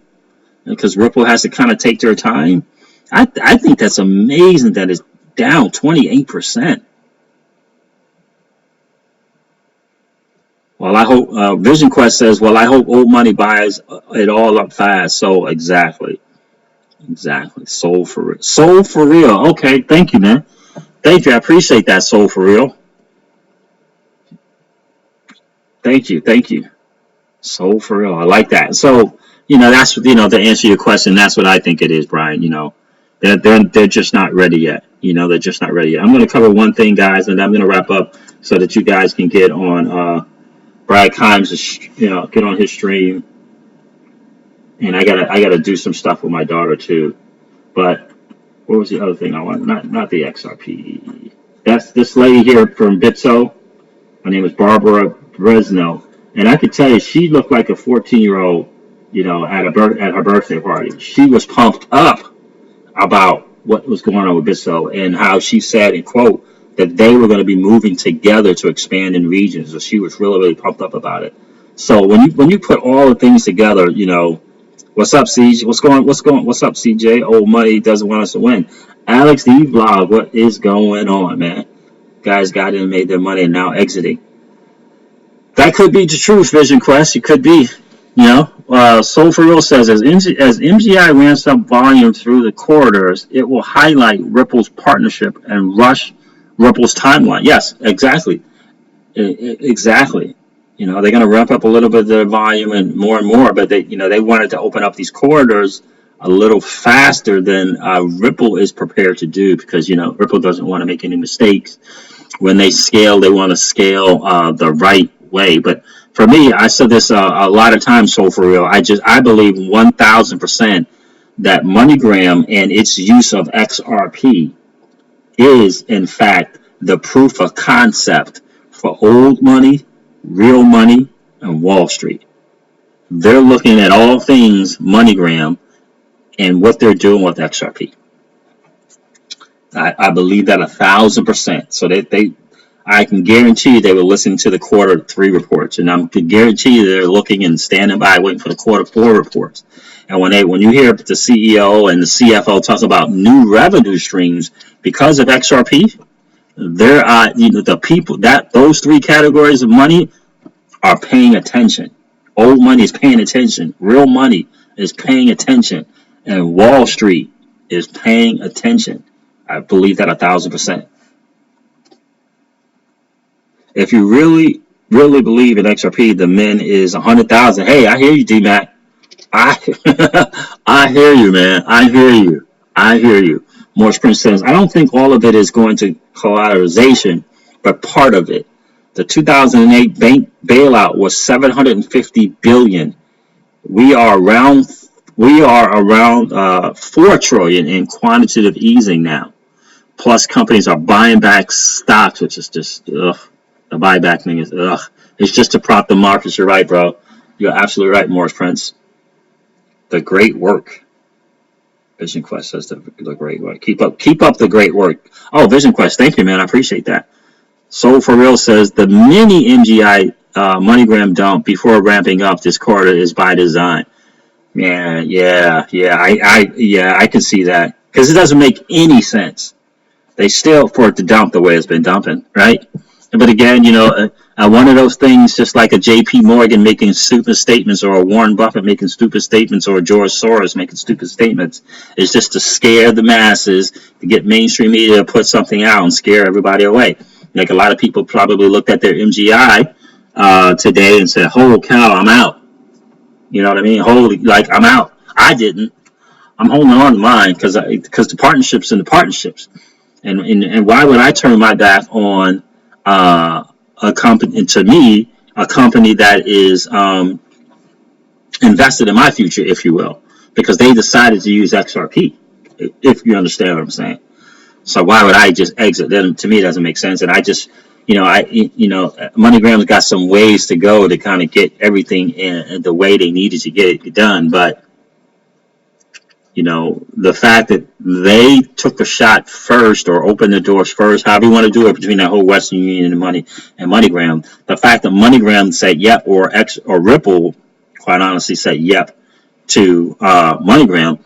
Because Ripple has to kind of take their time? I think that's amazing that it's down 28%. Well, I hope, Vision Quest says, well, I hope old money buys it all up fast. So, exactly. Soul for real. Soul for real. Okay, thank you, man. Thank you. I appreciate that, Soul for real. Thank you. Soul for real. I like that. So, that's, to answer your question, that's what I think it is, Brian. They're just not ready yet. They're just not ready yet. I'm going to cover one thing, guys, and I'm going to wrap up so that you guys can get on Brad Kimes, get on his stream. And I gotta do some stuff with my daughter too. But what was the other thing I want? Not the XRP. That's this lady here from Bitso. Her name is Barbara Bresno, and I could tell you she looked like a 14-year-old, at her birthday party. She was pumped up about what was going on with Bitso and how she said, and quote, that they were going to be moving together to expand in regions. So she was really, really pumped up about it. So when you put all the things together, what's up, CJ? What's up, CJ? Old money doesn't want us to win. Alex D Vlog, what is going on, man? Guys got in and made their money and now exiting. That could be the truth, Vision Quest. It could be. Soul for Real says, as MGI ramps up volume through the corridors, it will highlight Ripple's partnership and rush Ripple's timeline. Yes, exactly. Exactly. They're going to ramp up a little bit of their volume and more, but they wanted to open up these corridors a little faster than Ripple is prepared to do because, Ripple doesn't want to make any mistakes. When they scale, they want to scale the right way. But for me, I said this a lot of times, so for real, I believe 1,000% that MoneyGram and its use of XRP is, in fact, the proof of concept for old money, real money, and Wall Street. They're looking at all things MoneyGram and what they're doing with XRP. I believe that 1,000%. So I can guarantee you they were listening to the quarter 3 reports, and I can guarantee you they're looking and standing by waiting for the quarter 4 reports. And when you hear the CEO and the CFO talk about new revenue streams because of XRP, there are the people that those 3 categories of money are paying attention. Old money is paying attention. Real money is paying attention, and Wall Street is paying attention. I believe that 1,000%. If you really, really believe in XRP, the min is 100,000. Hey, I hear you, D-Mac. I I hear you, man. I hear you. I hear you. Morris Prince says, I don't think all of it is going to collateralization, but part of it. The 2008 bank bailout was 750 billion. We are around we are around 4 trillion in quantitative easing now. Plus, companies are buying back stocks, which is just ugh. The buyback thing is ugh. It's just to prop the markets. You're right, bro. You're absolutely right, Morris Prince. The great work. Vision Quest says the great work. Keep up the great work. Oh, Vision Quest, thank you, man. I appreciate that. Soul for Real says the mini MGI MoneyGram dump before ramping up this quarter is by design. Yeah. I can see that because it doesn't make any sense. They still for it to dump the way it's been dumping, right? But again, one of those things, just like a J.P. Morgan making stupid statements, or a Warren Buffett making stupid statements, or a George Soros making stupid statements, is just to scare the masses, to get mainstream media to put something out and scare everybody away. Like a lot of people probably looked at their MGI today and said, "Holy cow, I'm out." You know what I mean? I'm out. I didn't. I'm holding on to mine because the partnerships and the partnerships. And why would I turn my back on a company? To me, a company that is invested in my future, if you will, because they decided to use XRP. If you understand what I'm saying. So why would I just exit? Then to me, it doesn't make sense. And I just, MoneyGram's got some ways to go to kind of get everything in the way they needed to get it done, but. The fact that they took the shot first or opened the doors first, however you want to do it, between that whole Western Union and MoneyGram, the fact that MoneyGram said yep, or Ripple, quite honestly, said yep to MoneyGram,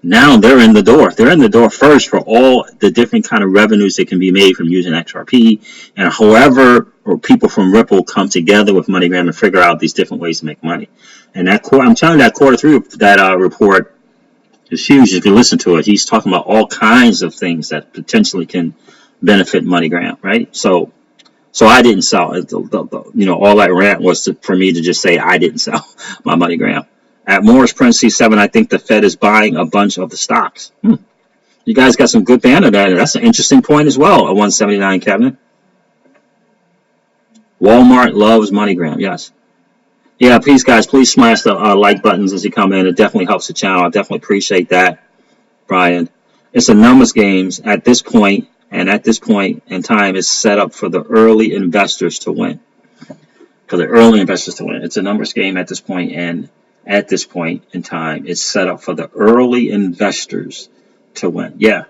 now they're in the door. They're in the door first for all the different kind of revenues that can be made from using XRP, and however or people from Ripple come together with MoneyGram and figure out these different ways to make money. And I'm telling you, that quarter three that report. It's huge. If you listen to it, he's talking about all kinds of things that potentially can benefit MoneyGram, right? So I didn't sell. All that rant was for me to just say I didn't sell my MoneyGram. At Morris Prince C7, I think the Fed is buying a bunch of the stocks. You guys got some good banner there. That's an interesting point as well. At 179, Kevin. Walmart loves MoneyGram. Yes. Yeah, please, guys, please smash the like buttons as you come in. It definitely helps the channel. I definitely appreciate that, Brian. It's a numbers game at this point, and at this point in time, it's set up for the early investors to win. It's a numbers game at this point, and at this point in time, it's set up for the early investors to win. Yeah.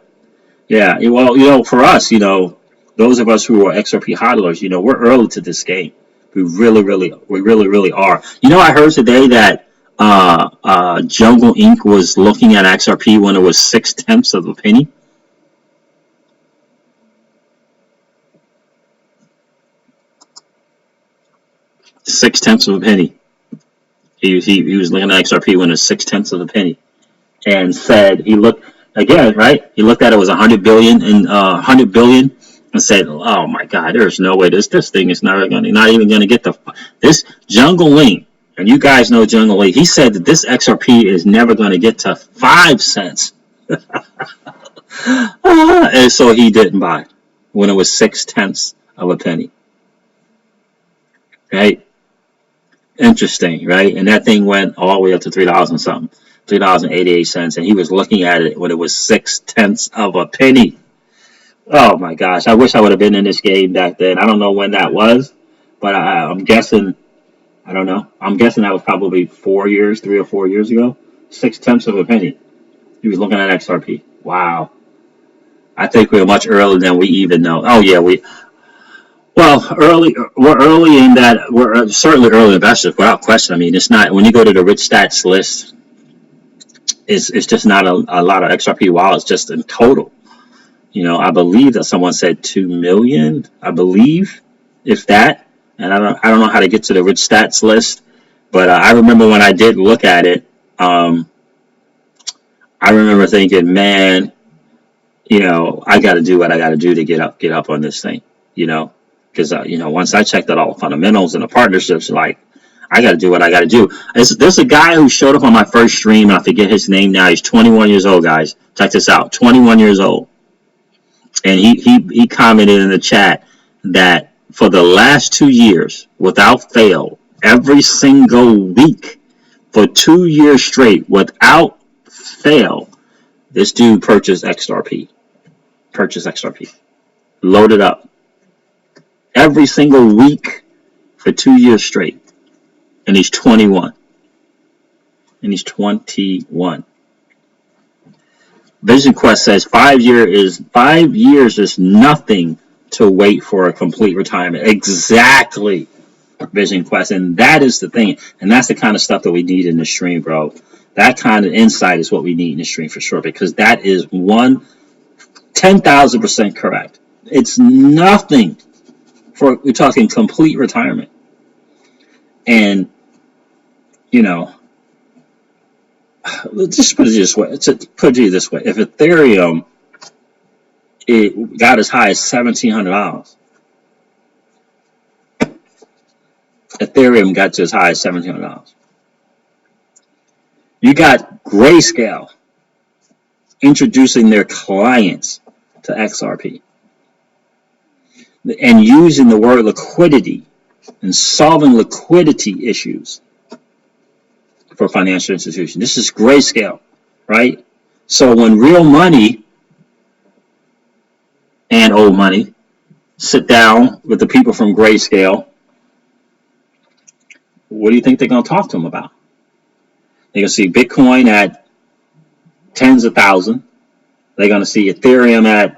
Well, for us, those of us who are XRP hodlers, we're early to this game. We really are. I heard today that Jungle Inc. was looking at XRP when it was 0.6 of a penny. Six-tenths of a penny. He was looking at XRP when it was 0.6 of a penny, and said he looked again, right? He looked at it was 100 billion and 100 billion. And said, "Oh my God, there's no way this thing is not even going to get this Jungle Link." And you guys know Jungle Link. He said that this XRP is never going to get to 5 cents, and so he didn't buy when it was 0.6 of a penny. Right? Interesting, right? And that thing went all the way up to $3 and something, $3.88, and he was looking at it when it was 0.6 of a penny. Oh my gosh, I wish I would have been in this game back then. I don't know when that was, but I'm guessing, I don't know. I'm guessing that was probably 3 or 4 years ago. 0.6 of a penny. He was looking at XRP. Wow. I think we're much earlier than we even know. Oh yeah, we're early in that. We're certainly early investors without question. I mean, it's not, when you go to the rich stats list, it's just not a lot of XRP wallets just in total. I believe that someone said 2 million. I believe, if that. And I don't know how to get to the rich stats list, but I remember when I did look at it. I remember thinking, man, I got to do what I got to do to get up on this thing. because once I checked out all the fundamentals and the partnerships, like I got to do what I got to do. There's a guy who showed up on my first stream, and I forget his name now. He's 21 years old, guys. Check this out, 21 years old, and he commented in the chat that for the last 2 years, without fail, every single week for 2 years straight, without fail, this dude purchased XRP. Loaded up. Every single week for 2 years straight. And he's 21. Vision Quest says 5 years is nothing to wait for a complete retirement. Exactly, Vision Quest. And that is the thing. And that's the kind of stuff that we need in the stream, bro. That kind of insight is what we need in the stream for sure. Because that is 10,000% correct. It's nothing we're talking complete retirement. And, let's just put it this way. If Ethereum it got as high as $1,700, Ethereum got to as high as $1,700. You got Grayscale introducing their clients to XRP and using the word liquidity and solving liquidity issues for financial institutions. This is Grayscale, right? So when real money and old money sit down with the people from Grayscale, what do you think they're going to talk to them about? They're going to see Bitcoin at tens of thousands. They're going to see Ethereum at,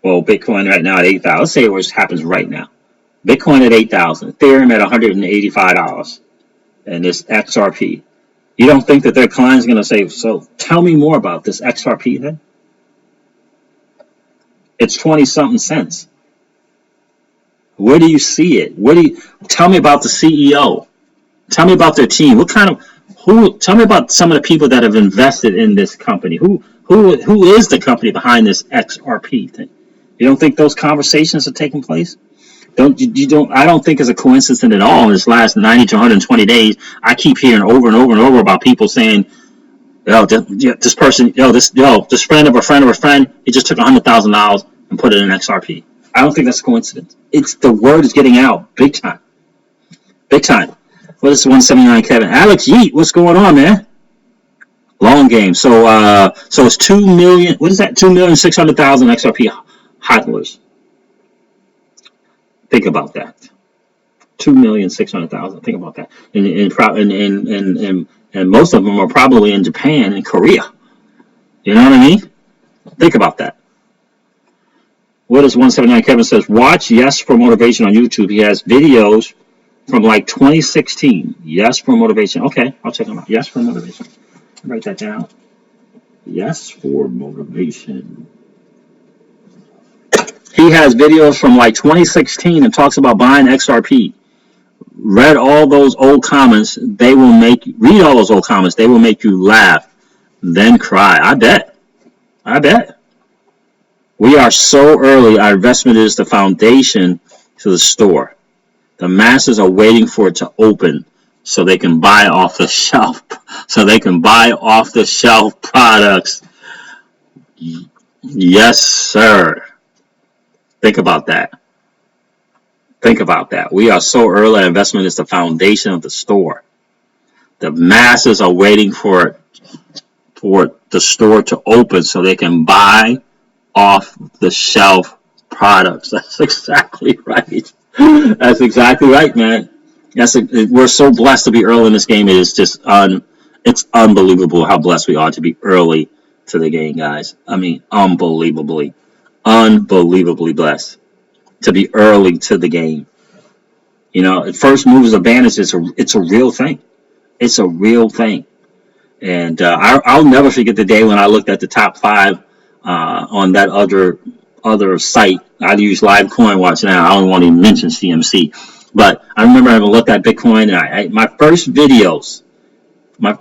Bitcoin right now at 8,000. Let's say it happens right now. Bitcoin at 8,000, Ethereum at $185, and this XRP. You don't think that their client's going to say, so tell me more about this XRP then? It's 20-something cents. Where do you see it? Tell me about the CEO. Tell me about their team. Tell me about some of the people that have invested in this company. Who is the company behind this XRP thing? You don't think those conversations are taking place? I don't think it's a coincidence at all. In this last 90 to 120 days, I keep hearing over and over and over about people saying, this person, this friend of a friend of a friend, he just took $100,000 and put it in XRP. I don't think that's a coincidence. The word is getting out big time. Big time. What is 179 Kevin? Alex Yeet, what's going on, man? Long game. So it's 2 million. What is that? 2,600,000 XRP hodlers. Think about that. 2,600,000. Think about that. And most of them are probably in Japan and Korea. You know what I mean? Think about that. What is 179 Kevin says? Watch Yes for Motivation on YouTube. He has videos from like 2016. Yes for Motivation. Okay, I'll check them out. Yes for Motivation. Write that down. Yes for Motivation. He has videos from like 2016 and talks about buying XRP. Read all those old comments. Read all those old comments. They will make you laugh, then cry. I bet. We are so early. Our investment is the foundation to the store. The masses are waiting for it to open so they can buy off the shelf. Products. Yes, sir. Think about that. We are so early. Our investment is the foundation of the store. The masses are waiting for the store to open so they can buy off the shelf products. That's exactly right. That's exactly right, man. We're so blessed to be early in this game. It is just it's unbelievable how blessed we are to be early to the game, guys. I mean, unbelievably blessed to be early to the game. First mover's advantage it's a real thing. It's a real thing. And I'll never forget the day when I looked at the top 5 on that other site. I use Live Coin Watch now. I don't want to even mention CMC, but I remember having looked at Bitcoin. And my first videos when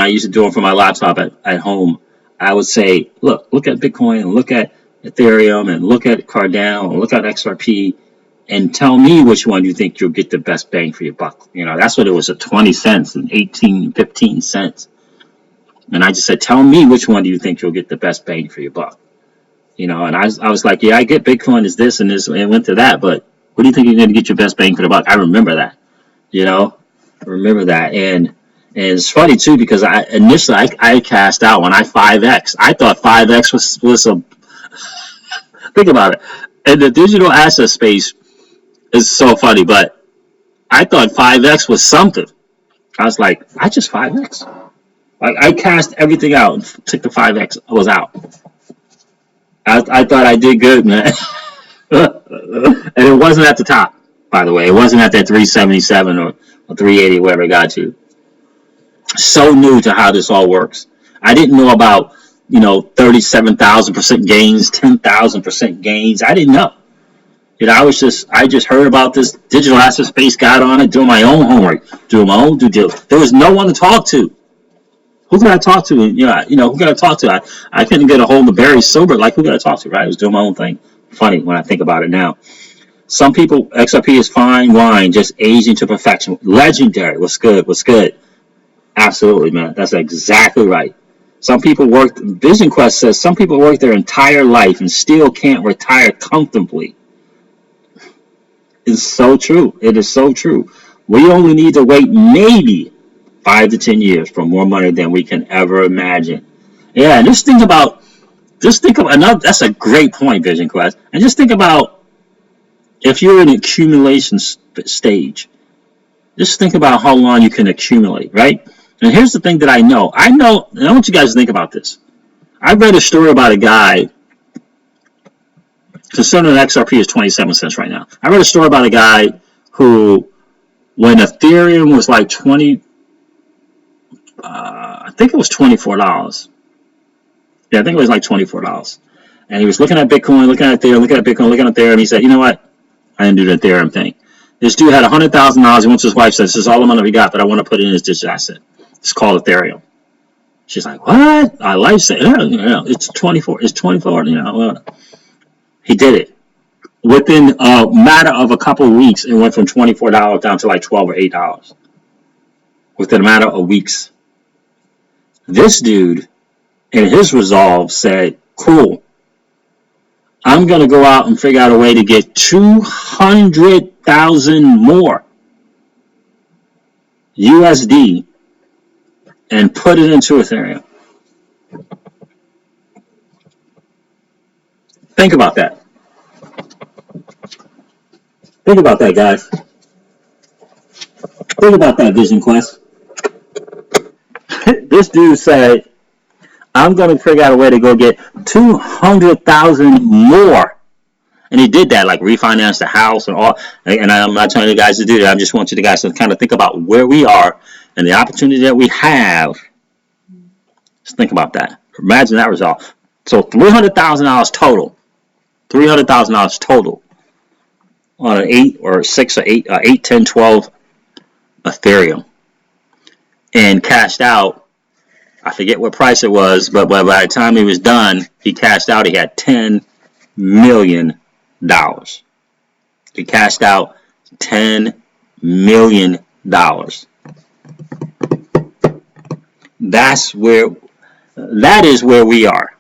I used to do them from my laptop at home, I would say, look at Bitcoin and look at Ethereum and look at Cardano and look at XRP and tell me which one you think you'll get the best bang for your buck. You know, that's what it was at 20 cents and 18, 15 cents. And I just said, tell me which one do you think you'll get the best bang for your buck. You know, and I was like, yeah, I get Bitcoin is this and this, and it went to that, but what do you think you're going to get your best bang for the buck? I remember that, you know, remember that. And it's funny too, because I cast out when I 5X. I thought 5X was a, think about it. And the digital asset space is so funny, but I thought 5X was something. I was like, I just 5X. Like, I cast everything out and took the 5X. I was out. I thought I did good, man. And it wasn't at the top, by the way. It wasn't at that 377 or 380, wherever it got to. So new to how this all works. I didn't know about, 37,000% gains, 10,000% gains. I didn't know. I just heard about this digital asset space, got on it, doing my own homework, doing my own due diligence. There was no one to talk to. Who could I talk to? Who could I talk to? I couldn't get a hold of Barry Silbert. Like, who could I talk to, right? I was doing my own thing. Funny when I think about it now. Some people, XRP is fine wine, just aging to perfection. Legendary. What's good? What's good? Absolutely, man. That's exactly right. Some people Vision Quest says some people work their entire life and still can't retire comfortably. It's so true. It is so true. We only need to wait maybe 5 to 10 years for more money than we can ever imagine. Yeah, and just think of another. That's a great point, Vision Quest. And just think about if you're in an accumulation stage. Just think about how long you can accumulate, right? And here's the thing that I know, and I want you guys to think about this. I read a story about a guy. Considering XRP is 27 cents right now. I read a story about a guy who, when Ethereum was like I think it was $24. Yeah, I think it was like $24. And he was looking at Bitcoin, looking at Ethereum, looking at Bitcoin, looking at Ethereum. He said, you know what? I didn't do the Ethereum thing. This dude had $100,000. He went to his wife, said, this is all the money we got, but I want to put it in this digital asset. It's called Ethereum. She's like, what? I like saying, it's 24. It's 24. He did it. Within a matter of a couple of weeks, it went from $24 down to like $12 or $8. Within a matter of weeks. This dude, in his resolve, said, cool. I'm going to go out and figure out a way to get 200,000 more USD and put it into Ethereum. Think about that. Think about that, guys. Think about that, Vision Quest. This dude said, I'm going to figure out a way to go get 200,000 more. And he did that, like refinance the house and all. And I'm not telling you guys to do that. I just want you guys to kind of think about where we are and the opportunity that we have. Just think about that. Imagine that result. So $300,000 total. $300,000 total on an 8 or 6 or 8, 8, 10, 12 Ethereum. And cashed out. I forget what price it was, but by the time he was done, he cashed out. He had $10 million. He cashed out $10 million. That is where we are,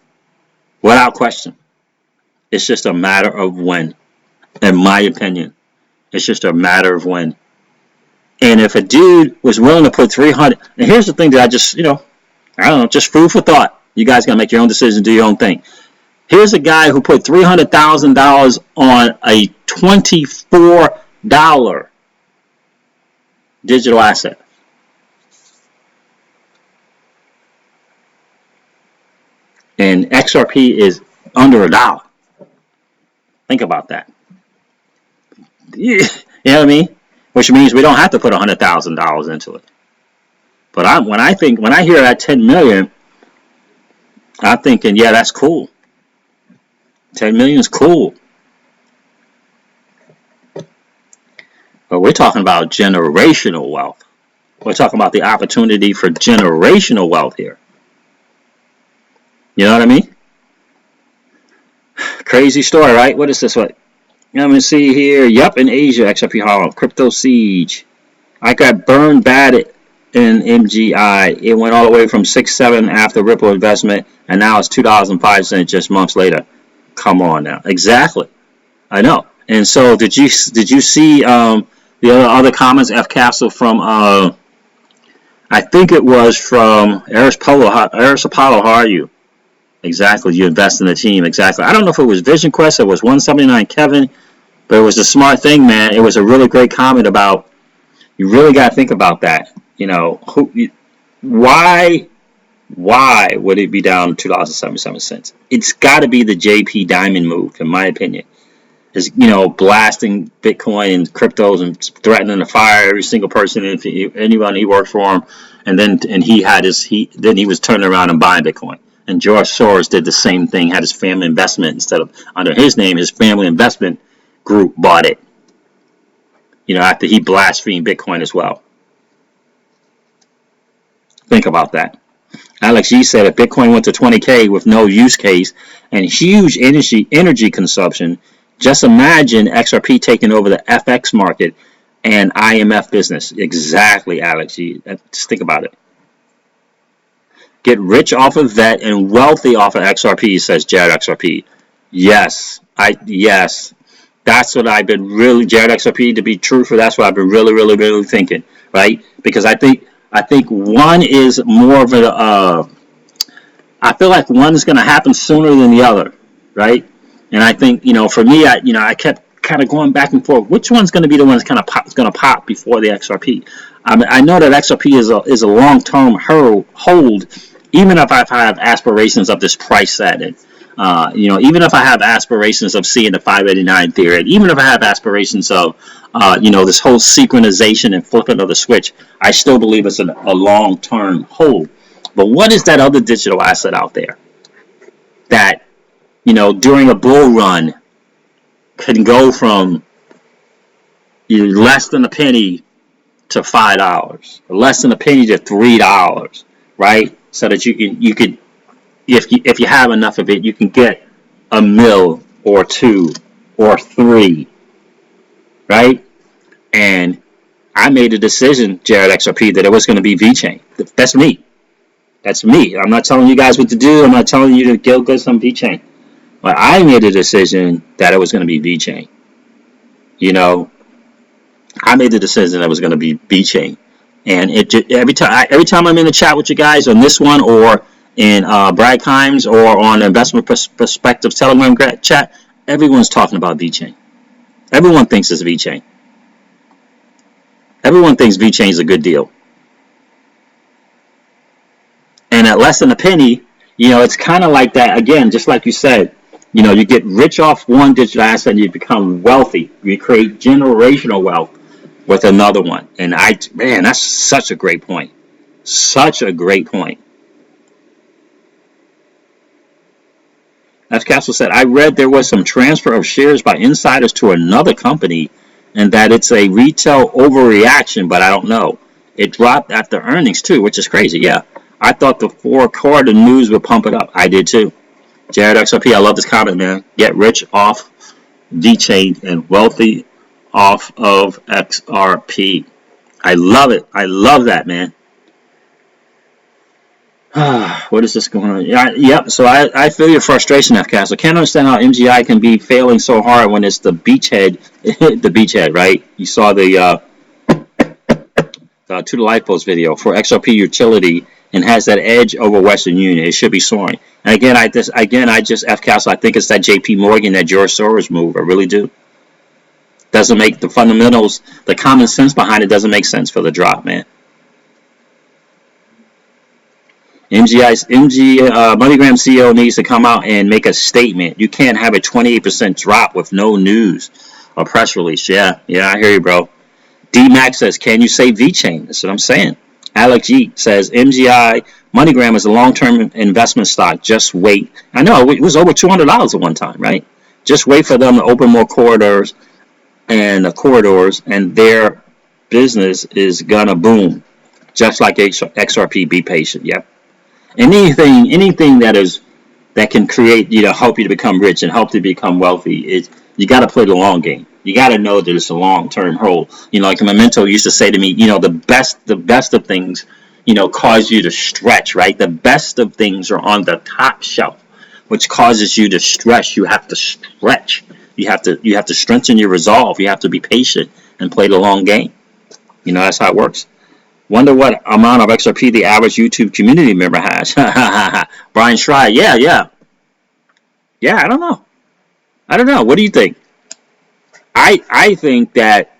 without question. It's just a matter of when, in my opinion. It's just a matter of when. And if a dude was willing to put 300, and here's the thing that I just, I don't know, just food for thought. You guys got to make your own decision, do your own thing. Here's a guy who put $300,000 on a $24 digital asset. And XRP is under $1. Think about that. You know what I mean? Which means we don't have to put $100,000 into it. But when I hear that 10 million, I'm thinking, yeah, that's cool. 10 million is cool. But we're talking about generational wealth. We're talking about the opportunity for generational wealth here. You know what I mean? Crazy story, right? What is this? What? Let me see here. Yup, in Asia, XRP Holland, Crypto Siege. I got burned bad in MGI. It went all the way from 6.7 after Ripple investment, and now it's $2.05 just months later. Come on now. Exactly. I know. And so did you see the other comments, F Castle, from I think it was from Eris Apollo. How are you? Exactly. You invest in the team. Exactly. I don't know if it was Vision Quest or it was 179 Kevin, but it was a smart thing, man. It was a really great comment about, you really got to think about that. You know, why would it be down to $2.77? It's got to be the JP Diamond move, in my opinion. Is, you know, blasting Bitcoin and cryptos and threatening to fire every single person, if anyone he worked for him, and then he was turning around and buying Bitcoin. And George Soros did the same thing, had his family investment, instead of under his name, his family investment group bought it. You know, after he blasphemed Bitcoin as well. Think about that. Alex G said if Bitcoin went to 20K with no use case and huge energy consumption, just imagine XRP taking over the FX market and IMF business. Exactly, Alex G. Just think about it. Get rich off of that and wealthy off of XRP, says Jared XRP. Yes. That's what I've been really, Jared XRP, to be truthful, that's what I've been really thinking, right? Because I think one is more of a, I feel like one is going to happen sooner than the other, right? And I think, you know, for me, I kept kind of going back and forth. Which one's going to be the one that's kind of going to pop before the XRP? I know that XRP is a long-term hold, even if I have aspirations of this price setting. You know, even if I have aspirations of seeing the 589 theory, even if I have aspirations of, you know, this whole synchronization and flipping of the switch, I still believe it's a long-term hold. But what is that other digital asset out there that, you know, during a bull run can go from less than a penny to $5, or less than a penny to $3, right? So that you can if you have enough of it, you can get a mil or two or three, right? And I made a decision, Jared XRP, that it was going to be VeChain. That's me. That's me. I'm not telling you guys what to do. I'm not telling you to go get some VeChain. But I made a decision that it was going to be VeChain. You know, I made the decision that it was going to be VeChain. And every time I'm in the chat with you guys on this one, or in Brad Kimes, or on Investment Perspectives Telegram chat, everyone's talking about VeChain. Everyone thinks it's VeChain. Everyone thinks VeChain is a good deal. And at less than a penny, you know, it's kind of like that, again, just like you said, you know, you get rich off one digital asset and you become wealthy. You create generational wealth with another one. And man, that's such a great point. Such a great point. As Castle said, I read there was some transfer of shares by insiders to another company and that it's a retail overreaction, but I don't know. It dropped after earnings too, which is crazy. Yeah, I thought the 4-quarter news would pump it up. I did too. Jared XRP, I love this comment, man. Get rich off VeChain and wealthy off of XRP. I love it. I love that, man. What is this going on? Yep. So I feel your frustration, FCAS. I can't understand how MGI can be failing so hard when it's the beachhead, the beachhead, right? You saw the To the Life Post video for XRP utility and has that edge over Western Union. It should be soaring. And again, I just FCAS. I think it's that JP Morgan, that George Soros move. I really do. Doesn't make the fundamentals, the common sense behind it doesn't make sense for the drop, man. MGMeGram CEO needs to come out and make a statement. You can't have a 28% drop with no news or press release. Yeah, I hear you, bro. D-Max says, can you say VeChain? That's what I'm saying. Alex G says, MGI MoneyGram is a long-term investment stock. Just wait. I know, it was over $200 at one time, right? Just wait for them to open more corridors, and their business is gonna boom. Just like XRP, be patient. Yep. Anything that is that can create, help you to become rich and help you to become wealthy. You got to play the long game. You got to know that it's a long-term hold. Like my mentor used to say to me, the best of things, cause you to stretch, right? The best of things are on the top shelf, which causes you to stress. You have to stretch. You have to strengthen your resolve. You have to be patient and play the long game. That's how it works. Wonder what amount of XRP the average YouTube community member has. Brian Schreier, yeah. I don't know. What do you think? I think that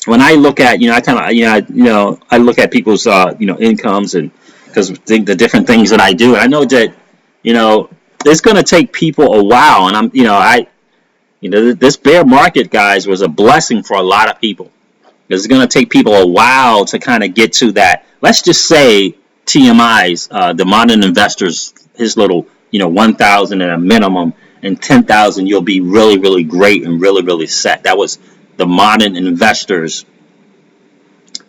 when I look at, I kind of, I look at people's, incomes, and because the different things that I do, and I know that, it's going to take people a while, and this bear market, guys, was a blessing for a lot of people. It's going to take people a while to kind of get to that. Let's just say TMI's, the modern investors, his little, 1,000 at a minimum, and 10,000, you'll be really, really great and really, really set. That was the modern investors,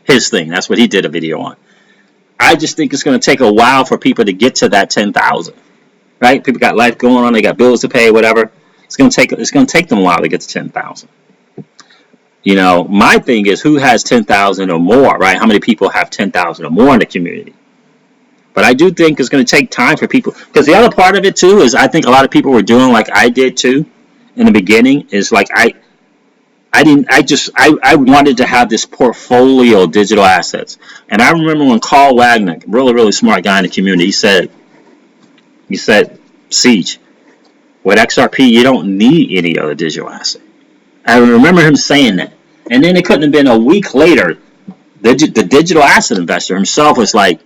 his thing. That's what he did a video on. I just think it's going to take a while for people to get to that 10,000, right? People got life going on, they got bills to pay, whatever. It's going to take them a while to get to 10,000. My thing is, who has 10,000 or more, right? How many people have 10,000 or more in the community? But I do think it's going to take time for people, because the other part of it too is I think a lot of people were doing like I did too in the beginning. Is like I wanted to have this portfolio of digital assets. And I remember when Carl Wagner, really, really smart guy in the community, he said, Siege, with XRP, you don't need any other digital asset. I remember him saying that. And then it couldn't have been a week later, the digital asset investor himself was like,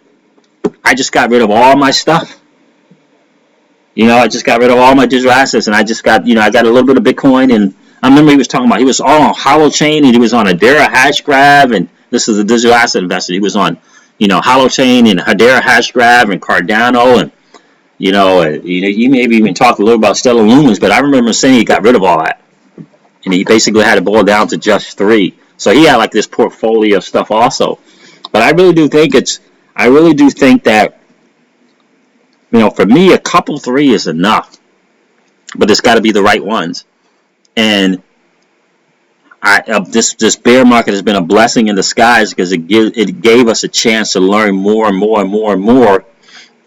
I just got rid of all my stuff. I just got rid of all my digital assets, and I just got, I got a little bit of Bitcoin. And I remember he was talking about, he was all on Holochain, and he was on Hedera Hashgraph, and this is a digital asset investor. He was on, Holochain and Hedera Hashgraph and Cardano, and, you maybe even talked a little about Stellar Lumens, but I remember saying he got rid of all that. And he basically had it boiled down to just 3. So he had like this portfolio of stuff also. But I really do think that, for me, a couple 3 is enough. But it's got to be the right ones. And this bear market has been a blessing in disguise, because it gave us a chance to learn more and more and more and more,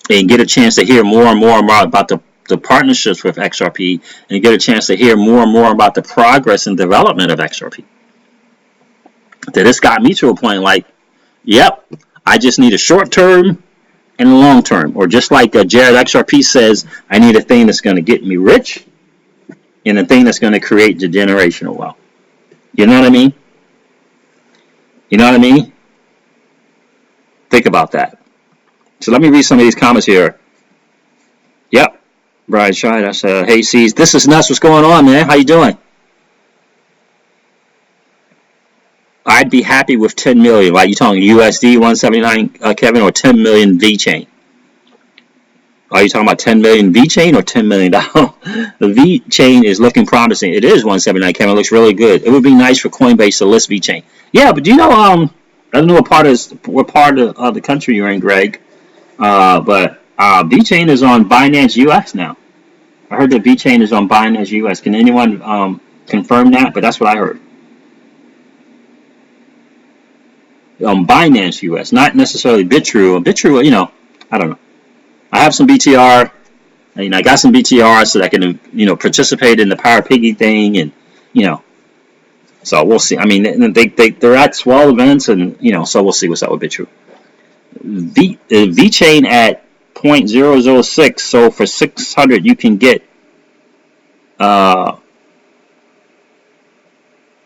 and get a chance to hear more and more about the partnerships with XRP, and get a chance to hear more and more about the progress and development of XRP. That it's got me to a point like, yep, I just need a short term and a long term. Or just like Jared XRP says, I need a thing that's going to get me rich, and a thing that's going to create the generational wealth. You know what I mean? Think about that. So let me read some of these comments here. Yep. Brian Shine, I said, hey, C's, this is nuts. What's going on, man? How you doing? I'd be happy with 10 million. Like, you talking USD 179, Kevin, or 10 million VeChain? Are you talking about 10 million VeChain or $10 million? The VeChain is looking promising. It is 179, Kevin. It looks really good. It would be nice for Coinbase to list VeChain. Yeah, but I don't know what part of the country you're in, Greg. But VeChain is on Binance US now. I heard that VeChain is on Binance US. Can anyone confirm that? But that's what I heard. On Binance US, not necessarily BitTrue. BitTrue, I don't know. I have some BTR. I got some BTR so that I can, participate in the Power Piggy thing, and, so we'll see. I mean, they're at swell events, and, so we'll see what's up with BitTrue. VeChain at 0.006, so for 600 you can get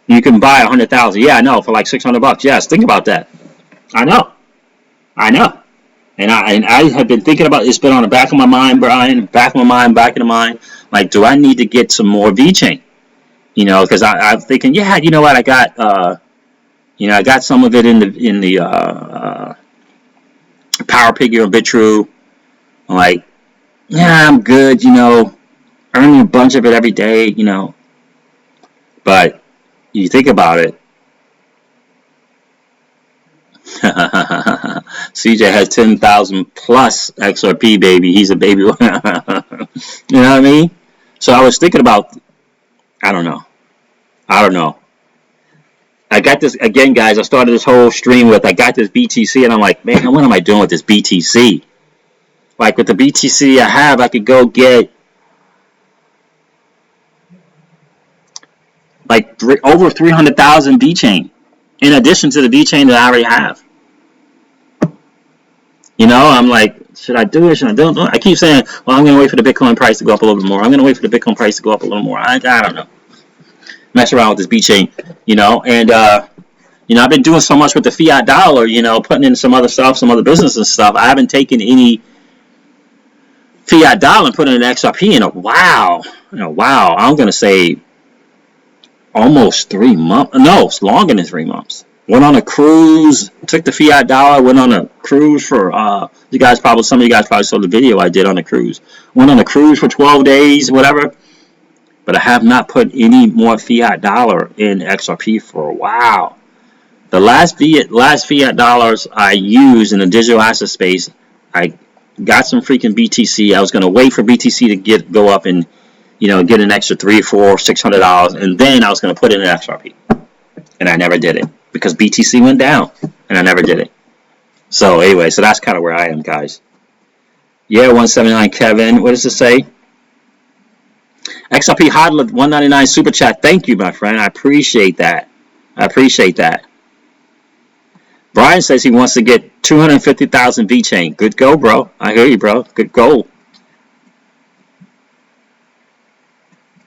you can buy 100,000. Yeah, I know, for like $600. Yes, think about that. I know, and I have been thinking about it. It's been on the back of my mind, Brian, back of the mind. Like, do I need to get some more VeChain? Because I'm thinking, yeah, you know what, I got I got some of it in the Power Piggy or BitTrue. I'm like, yeah, I'm good, earning a bunch of it every day, But you think about it. CJ has 10,000 plus XRP, baby. He's a baby. You know what I mean? So I was thinking about, I don't know. I got this, again, guys, I started this whole stream with, I got this BTC, and I'm like, man, what am I doing with this BTC? Like, with the BTC I have, I could go get, like, over 300,000 VeChain, in addition to the VeChain that I already have. You know, I'm like, should I do it? Should I do it? I keep saying, well, I'm going to wait for the Bitcoin price to go up a little bit more. I'm going to wait for the Bitcoin price to go up a little more. I don't know. Mess around with this VeChain, you know, and, you know, I've been doing so much with the fiat dollar, you know, putting in some other stuff, some other business and stuff. I haven't taken any fiat dollar and putting in XRP in a while. Wow. I'm going to say almost 3 months. No, it's longer than 3 months. Went on a cruise, took the fiat dollar, went on a cruise for, some of you guys probably saw the video I did on the cruise. Went on a cruise for 12 days, whatever. But I have not put any more fiat dollar in XRP for a while. The last fiat dollars I used in the digital asset space, I got some freaking BTC. I was going to wait for BTC to go up and, you know, get an extra $300, $400, $600, and then I was going to put it in XRP. And I never did it because BTC went down, and I never did it. So anyway, so that's kind of where I am, guys. Yeah, 179 Kevin. What does it say? XRP Hodler 199 super chat. Thank you, my friend. I appreciate that. Brian says he wants to get 250,000 VeChain. Good go, bro. I hear you, bro. Good goal.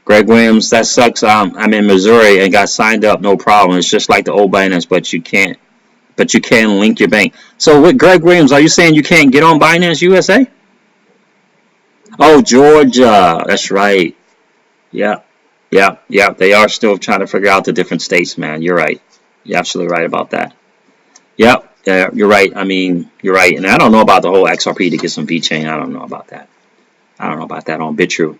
Greg Williams, that sucks. I'm in Missouri and got signed up. No problem. It's just like the old Binance, but you can't link your bank. So with Greg Williams, are you saying you can't get on Binance USA? Oh, Georgia. That's right. Yeah. They are still trying to figure out the different states, man. You're right. You're absolutely right about that. Yep, you're right. I mean, you're right. And I don't know about the whole XRP to get some VeChain. I don't know about that. On BitTrue.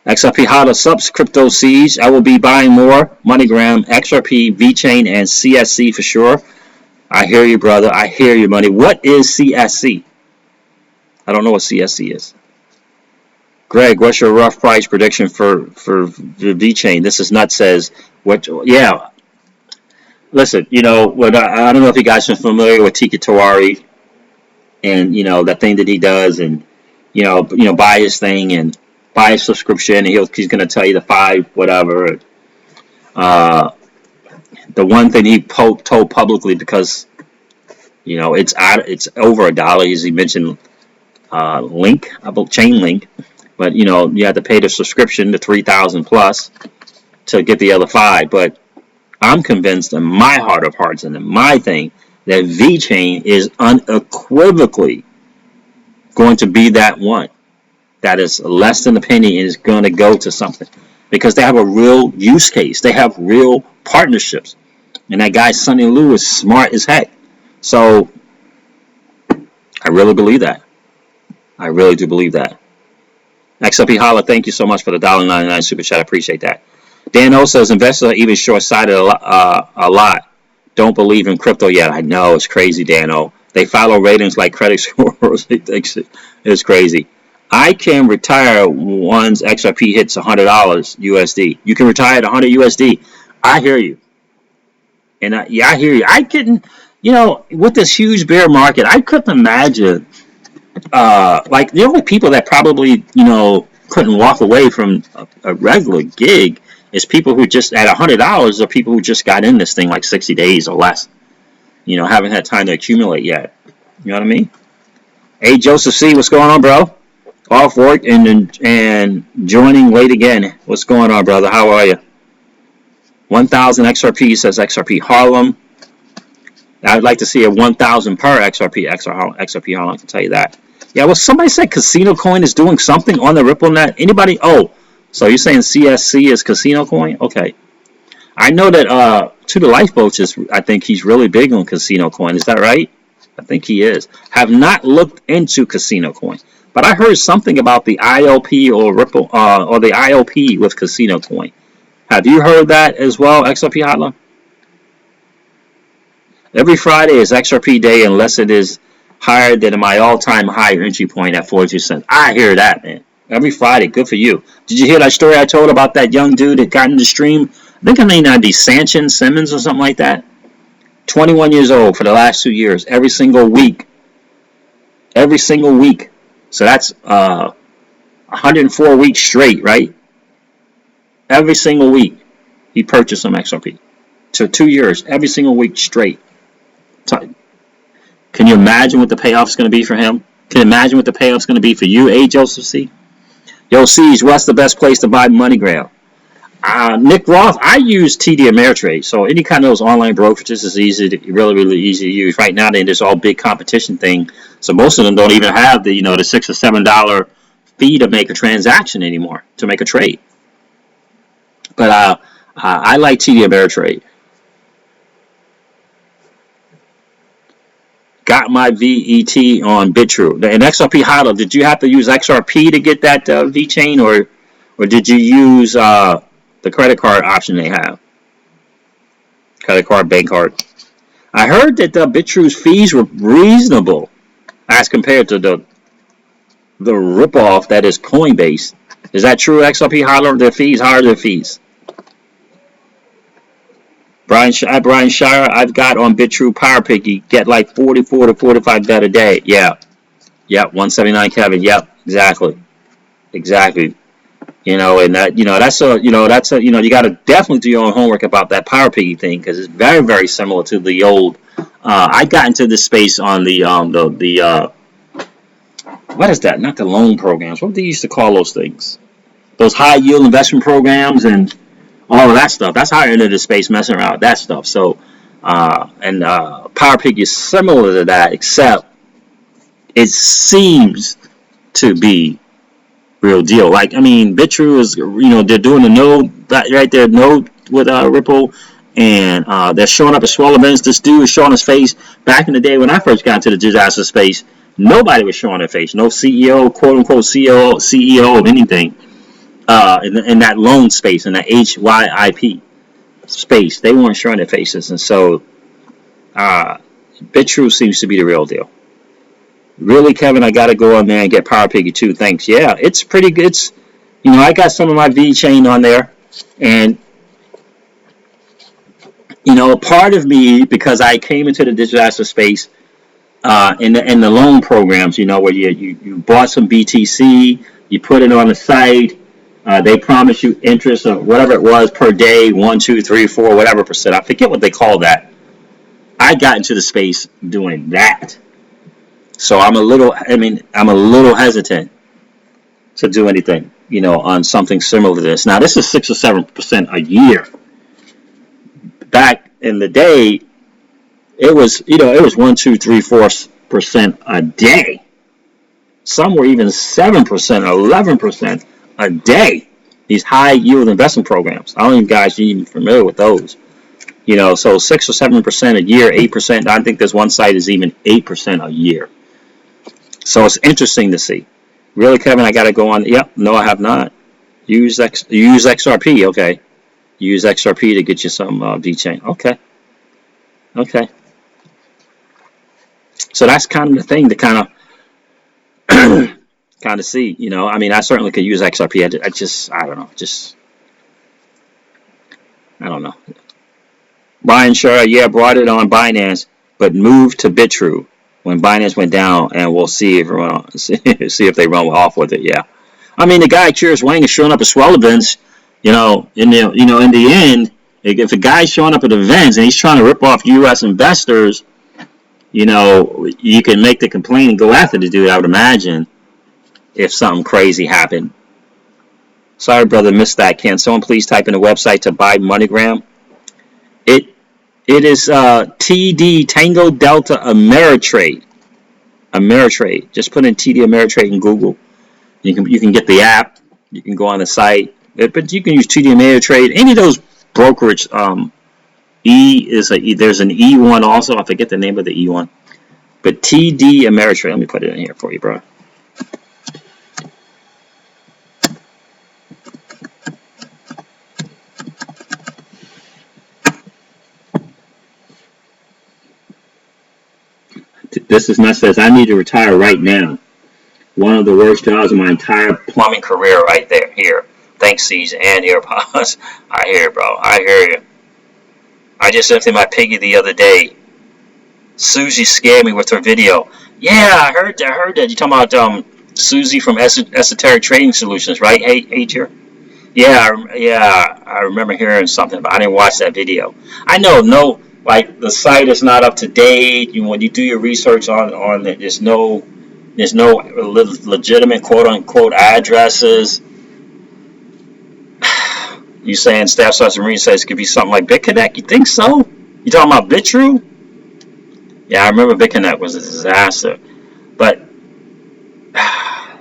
XRP Hodler subs crypto siege. I will be buying more MoneyGram, XRP, VeChain, and CSC for sure. I hear you, brother. I hear you, money. What is CSC? I don't know what CSC is. Greg, what's your rough price prediction for the VeChain? This is nuts. Says what? Yeah. Listen, you know, I don't know if you guys are familiar with Tika Tawari and, you know, that thing that he does and, you know, buy his thing and buy a subscription and he's going to tell you the 5 whatever. The one thing he told publicly because, you know, it's over $1, as he mentioned, chain link. But, you know, you have to pay the subscription, the 3,000 plus to get the other 5. But I'm convinced in my heart of hearts and in my thing that VeChain is unequivocally going to be that one that is less than a penny and is going to go to something because they have a real use case. They have real partnerships. And that guy, Sonny Liu, is smart as heck. So I really believe that. I really do believe that. XRP Holla, thank you so much for the $1.99 super chat. I appreciate that. Dan O says investors are even short-sighted a lot. Don't believe in crypto yet. I know, it's crazy, Dan O. They follow ratings like credit scores. It's crazy. I can retire once XRP hits $100 USD. You can retire at 100 USD. I hear you. And I hear you. I couldn't, you know, with this huge bear market, I couldn't imagine, like, the only people that probably, you know, couldn't walk away from a regular gig is people who just at $100 or people who just got in this thing like 60 days or less. You know, haven't had time to accumulate yet. You know what I mean? Hey, Joseph C., what's going on, bro? Off work and joining late again. What's going on, brother? How are you? 1,000 XRP says XRP Harlem. I'd like to see a 1,000 per XRP Harlem. I can tell you that. Yeah, well, somebody said Casino Coin is doing something on the Ripple net. Anybody? Oh. So you're saying CSC is Casino Coin? Okay. I know that To the Lifeboats is, I think he's really big on Casino Coin. Is that right? I think he is. Have not looked into Casino Coin. But I heard something about the IOP or Ripple or the IOP with Casino Coin. Have you heard that as well, XRP Hotline? Every Friday is XRP day unless it is higher than my all-time high entry point at 42 cents. I hear that, man. Every Friday, good for you. Did you hear that story I told about that young dude that got in the stream? I think her name might be Sanchin Simmons or something like that. 21 years old for the last 2 years, every single week. Every single week. So that's 104 weeks straight, right? Every single week, he purchased some XRP. So 2 years, every single week straight. Can you imagine what the payoff is going to be for him? Can you imagine what the payoff is going to be for you, Joseph C? Yo, Siege, what's the best place to buy MoneyGram? Nick Roth, I use TD Ameritrade, so any kind of those online brokerages is really easy to use. Right now, there's all big competition thing, so most of them don't even have the the $6 or $7 fee to make a transaction anymore, to make a trade. But I like TD Ameritrade. Got my VET on BitTrue. And XRP hodler, did you have to use XRP to get that VeChain, or did you use the credit card option they have? Credit card, bank card. I heard that BitTrue's fees were reasonable as compared to the ripoff that is Coinbase. Is that true, XRP hodler? Their fees, higher their fees. Brian Shire, I've got on BitTrue Power Piggy, get like 44 to 45 bet a day. Yeah. Yep, 179 Kevin. Yep, exactly. And you got to definitely do your own homework about that Power Piggy thing, because it's very, very similar to the old. I got into this space on the what is that? Not the loan programs. What they used to call those things? Those high yield investment programs and all of that stuff. That's how I entered the space, messing around with that stuff. So, Power Piggy is similar to that, except it seems to be real deal. Like, I mean, BitTrue is, they're doing the node right there, node with Ripple, and they're showing up at swell events. This dude is showing his face. Back in the day when I first got into the disaster space, nobody was showing their face. No CEO, quote unquote CEO of anything in that loan space, in that HYIP space. They weren't showing their faces, and so BitTrue seems to be the real deal. Really, Kevin, I got to go on there and get Power Piggy too. Thanks. Yeah, it's pretty good. I got some of my VeChain on there, and part of me, because I came into the disaster space in the loan programs, where you bought some BTC, you put it on the site, they promise you interest of whatever it was per day, 1, 2, 3, 4, whatever percent. I forget what they call that. I got into the space doing that. So I'm a little hesitant to do anything, on something similar to this. Now, this is 6 or 7% a year. Back in the day, it was 1, 2, 3, 4% a day. Some were even 7%, 11% a day. These high yield investment programs. I don't even guys even familiar with those. So 6 or 7% a year, 8%. I think this one site is even 8% a year. So it's interesting to see. Really, Kevin, I got to go on. Yep, no, I have not. Use XRP, okay. Use XRP to get you some VeChain. Okay. So that's kind of the thing to kind of see. I certainly could use XRP. I don't know. Brian Shire, yeah, brought it on Binance, but moved to BitTrue when Binance went down, and we'll see if they run off with it. Yeah, the guy Curious Wang is showing up at swell events. In the end, if a guy's showing up at events and he's trying to rip off U.S. investors, you can make the complaint and go after the dude. I would imagine if something crazy happened. Sorry, brother, missed that. Can someone please type in the website to buy MoneyGram? It is TD Tango Delta Ameritrade. Ameritrade. Just put in TD Ameritrade in Google. You can get the app. You can go on the site, but you can use TD Ameritrade. Any of those brokerage. There's an E1 also. I forget the name of the E1, but TD Ameritrade. Let me put it in here for you, bro. This is not says I need to retire right now. One of the worst jobs of my entire plumbing career right there. Here. Thanks, C's and AirPods. I hear, bro. I hear you. I just emptied my piggy the other day. Susie scared me with her video. Yeah, I heard that. You're talking about Susie from Esoteric Trading Solutions, right? Hey, Jer? Yeah, I remember hearing something, but I didn't watch that video. I know, no, like the site is not up to date. When you do your research on it, there's no legitimate quote unquote addresses. You saying Staff Sergeant Marine says it could be something like BitConnect? You think so? You talking about BitTrue? Yeah, I remember BitConnect was a disaster, but I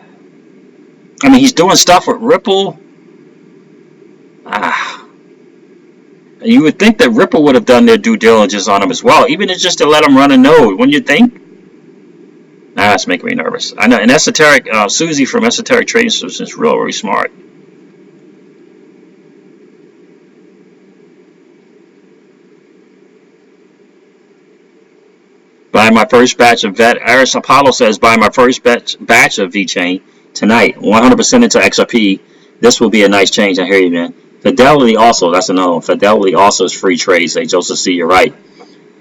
mean he's doing stuff with Ripple. You would think that Ripple would have done their due diligence on him as well, even if just to let him run a node. Wouldn't you think? That's making me nervous. I know. And Esoteric, Susie from Esoteric Trading Solutions is really smart. Buy my first batch of Aris Apollo says, buy my first batch of VeChain tonight. 100% into XRP. This will be a nice change. I hear you, man. Fidelity also, that's another one. Fidelity also is free trade, say Joseph C. You're right.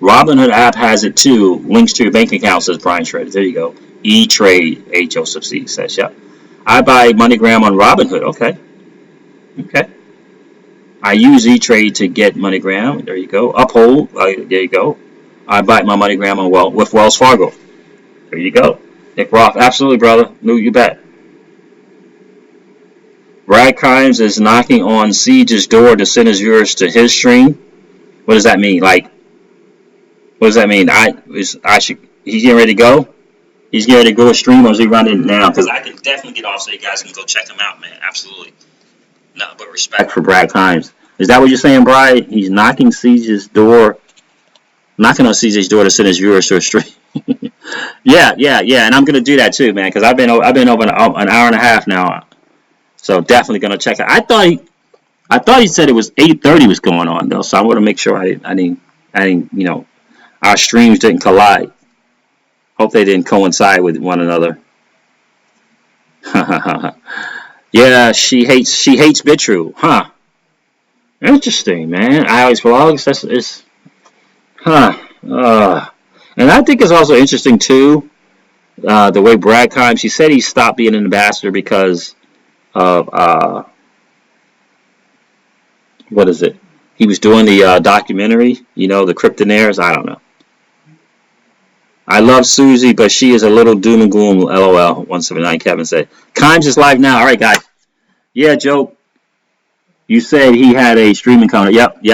Robinhood app has it too. Links to your bank account, says Brian Schrader. There you go. E-Trade, A. Joseph C. says, yep. I buy MoneyGram on Robinhood. Okay. Okay. I use E-Trade to get MoneyGram. There you go. Uphold. There you go. I buy my MoneyGram on with Wells Fargo. There you go. Nick Roth. Absolutely, brother. No, you bet. Brad Kimes is knocking on Siege's door to send his viewers to his stream. What does that mean? Like, what does that mean? He's getting ready to go? He's getting ready to go a stream, or is he running now? Because I can definitely get off so you guys can go check him out, man. Absolutely. Nothing but respect for Brad Kimes. Is that what you're saying, Brad? He's knocking on Siege's door to send his viewers to a stream. yeah. And I'm gonna do that too, man, because I've been over an hour and a half now. So definitely gonna check it. I thought he said it was 8:30 was going on though, so I want to make sure I didn't our streams didn't collide. Hope they didn't coincide with one another. Yeah, she hates BitTrue, huh? Interesting, man. Alex vlogs. And I think it's also interesting too the way Brad Kimes. He said he stopped being an ambassador because of what is it? He was doing the documentary, the Kryptonaires. I don't know. I love Susie, but she is a little doom and gloom. LOL. 179 Kevin said. Kimes is live now. All right, guys. Yeah, Joe. You said he had a streaming coming. Yep.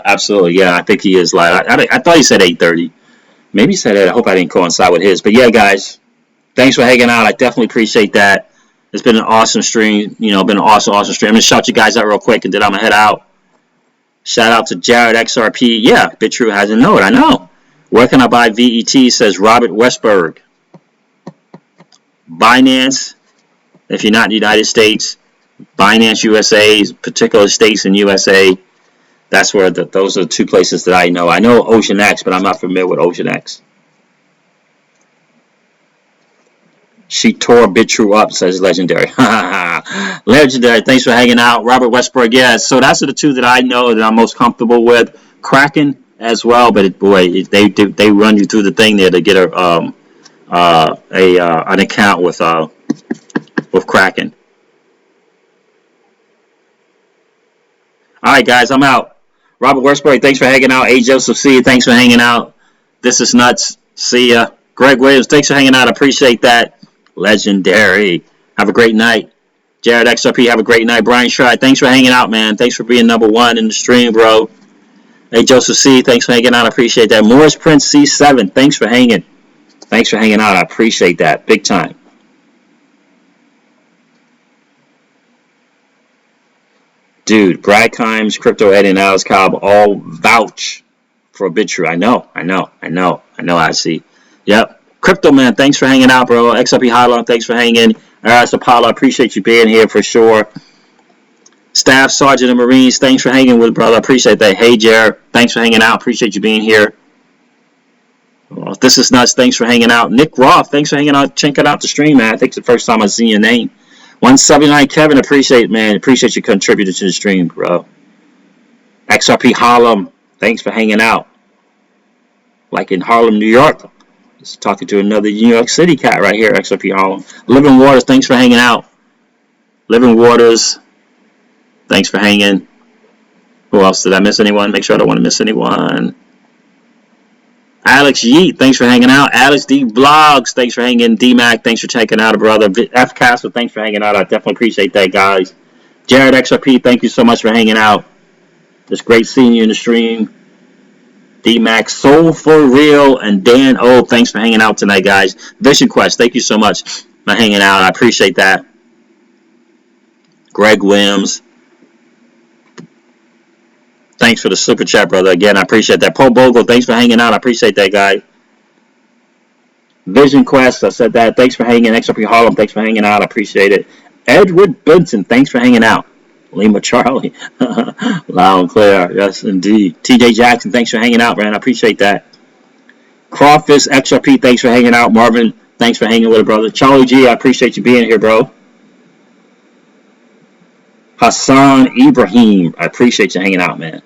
Absolutely. Yeah, I think he is live. I thought he said 8:30. Maybe he said that. I hope I didn't coincide with his. But yeah, guys. Thanks for hanging out. I definitely appreciate that. It's been an awesome stream. Been an awesome stream. I'm going to shout you guys out real quick, and then I'm going to head out. Shout out to Jared XRP. Yeah, BitTrue has a node. I know. Where can I buy VET, says Robert Westberg. Binance, if you're not in the United States. Binance USA, particular states in USA. That's where those are the two places that I know. I know OceanX, but I'm not familiar with OceanX. She tore BitTrue up, says Legendary. Legendary, thanks for hanging out. Robert Westbrook, yeah. So that's the two that I know that I'm most comfortable with. Kraken as well, but they run you through the thing there to get an account with Kraken. All right, guys, I'm out. Robert Westbrook, thanks for hanging out. A. Joseph C, thanks for hanging out. This is nuts. See ya. Greg Williams, thanks for hanging out. I appreciate that. Legendary. Have a great night. Jared XRP, have a great night. Brian Schride, thanks for hanging out, man. Thanks for being number one in the stream, bro. Hey, Joseph C, thanks for hanging out. I appreciate that. Morris Prince C7, thanks for hanging. Thanks for hanging out. I appreciate that. Big time. Dude, Brad Kimes, Crypto Eddie, and Alex Cobb all vouch for BitTrue. I know. I see. Yep. Crypto Man, thanks for hanging out, bro. XRP Highline, thanks for hanging. Aris Apollo, I appreciate you being here for sure. Staff Sergeant of Marines, thanks for hanging with, brother. I appreciate that. Hey, Jared, thanks for hanging out. Appreciate you being here. Well, this is nuts. Thanks for hanging out. Nick Roth, thanks for hanging out, checking out the stream, man. I think it's the first time I've seen your name. 179 Kevin, appreciate it, man. Appreciate you contributing to the stream, bro. XRP Harlem, thanks for hanging out. Like in Harlem, New York. Just talking to another New York City cat right here, XRP Harlem. Living Waters, thanks for hanging out. Living Waters, thanks for hanging. Who else? Did I miss anyone? Make sure I don't want to miss anyone. Alex Yeet, thanks for hanging out. Alex D Blogs, thanks for hanging. D Mac, thanks for checking out, brother. F Castle, thanks for hanging out. I definitely appreciate that, guys. Jared XRP, thank you so much for hanging out. It's great seeing you in the stream. D Mac, Soul for Real, and Dan O, thanks for hanging out tonight, guys. Vision Quest, thank you so much for hanging out. I appreciate that. Greg Williams, thanks for the super chat, brother. Again, I appreciate that. Pro Bogle, thanks for hanging out. I appreciate that, guy. Vision Quest, I said that. Thanks for hanging. XRP Harlem, thanks for hanging out. I appreciate it. Edward Benson, thanks for hanging out. Lima Charlie, loud and clear. Yes, indeed. TJ Jackson, thanks for hanging out, man. I appreciate that. Crawfish XRP, thanks for hanging out. Marvin, thanks for hanging with it, brother. Charlie G, I appreciate you being here, bro. Hassan Ibrahim, I appreciate you hanging out, man.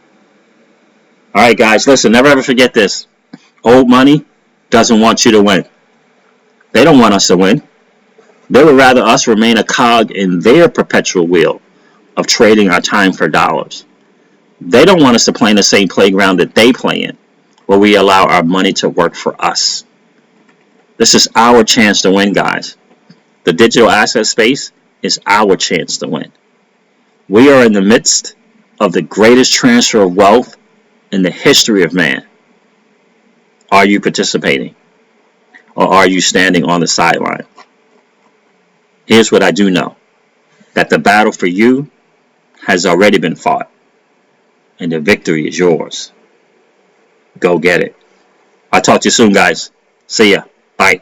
All right, guys, listen, never ever forget this. Old money doesn't want you to win. They don't want us to win. They would rather us remain a cog in their perpetual wheel of trading our time for dollars. They don't want us to play in the same playground that they play in, where we allow our money to work for us. This is our chance to win, guys. The digital asset space is our chance to win. We are in the midst of the greatest transfer of wealth in the history of man. Are you participating? Or are you standing on the sideline? Here's what I do know. That the battle for you has already been fought. And the victory is yours. Go get it. I'll talk to you soon, guys. See ya. Bye.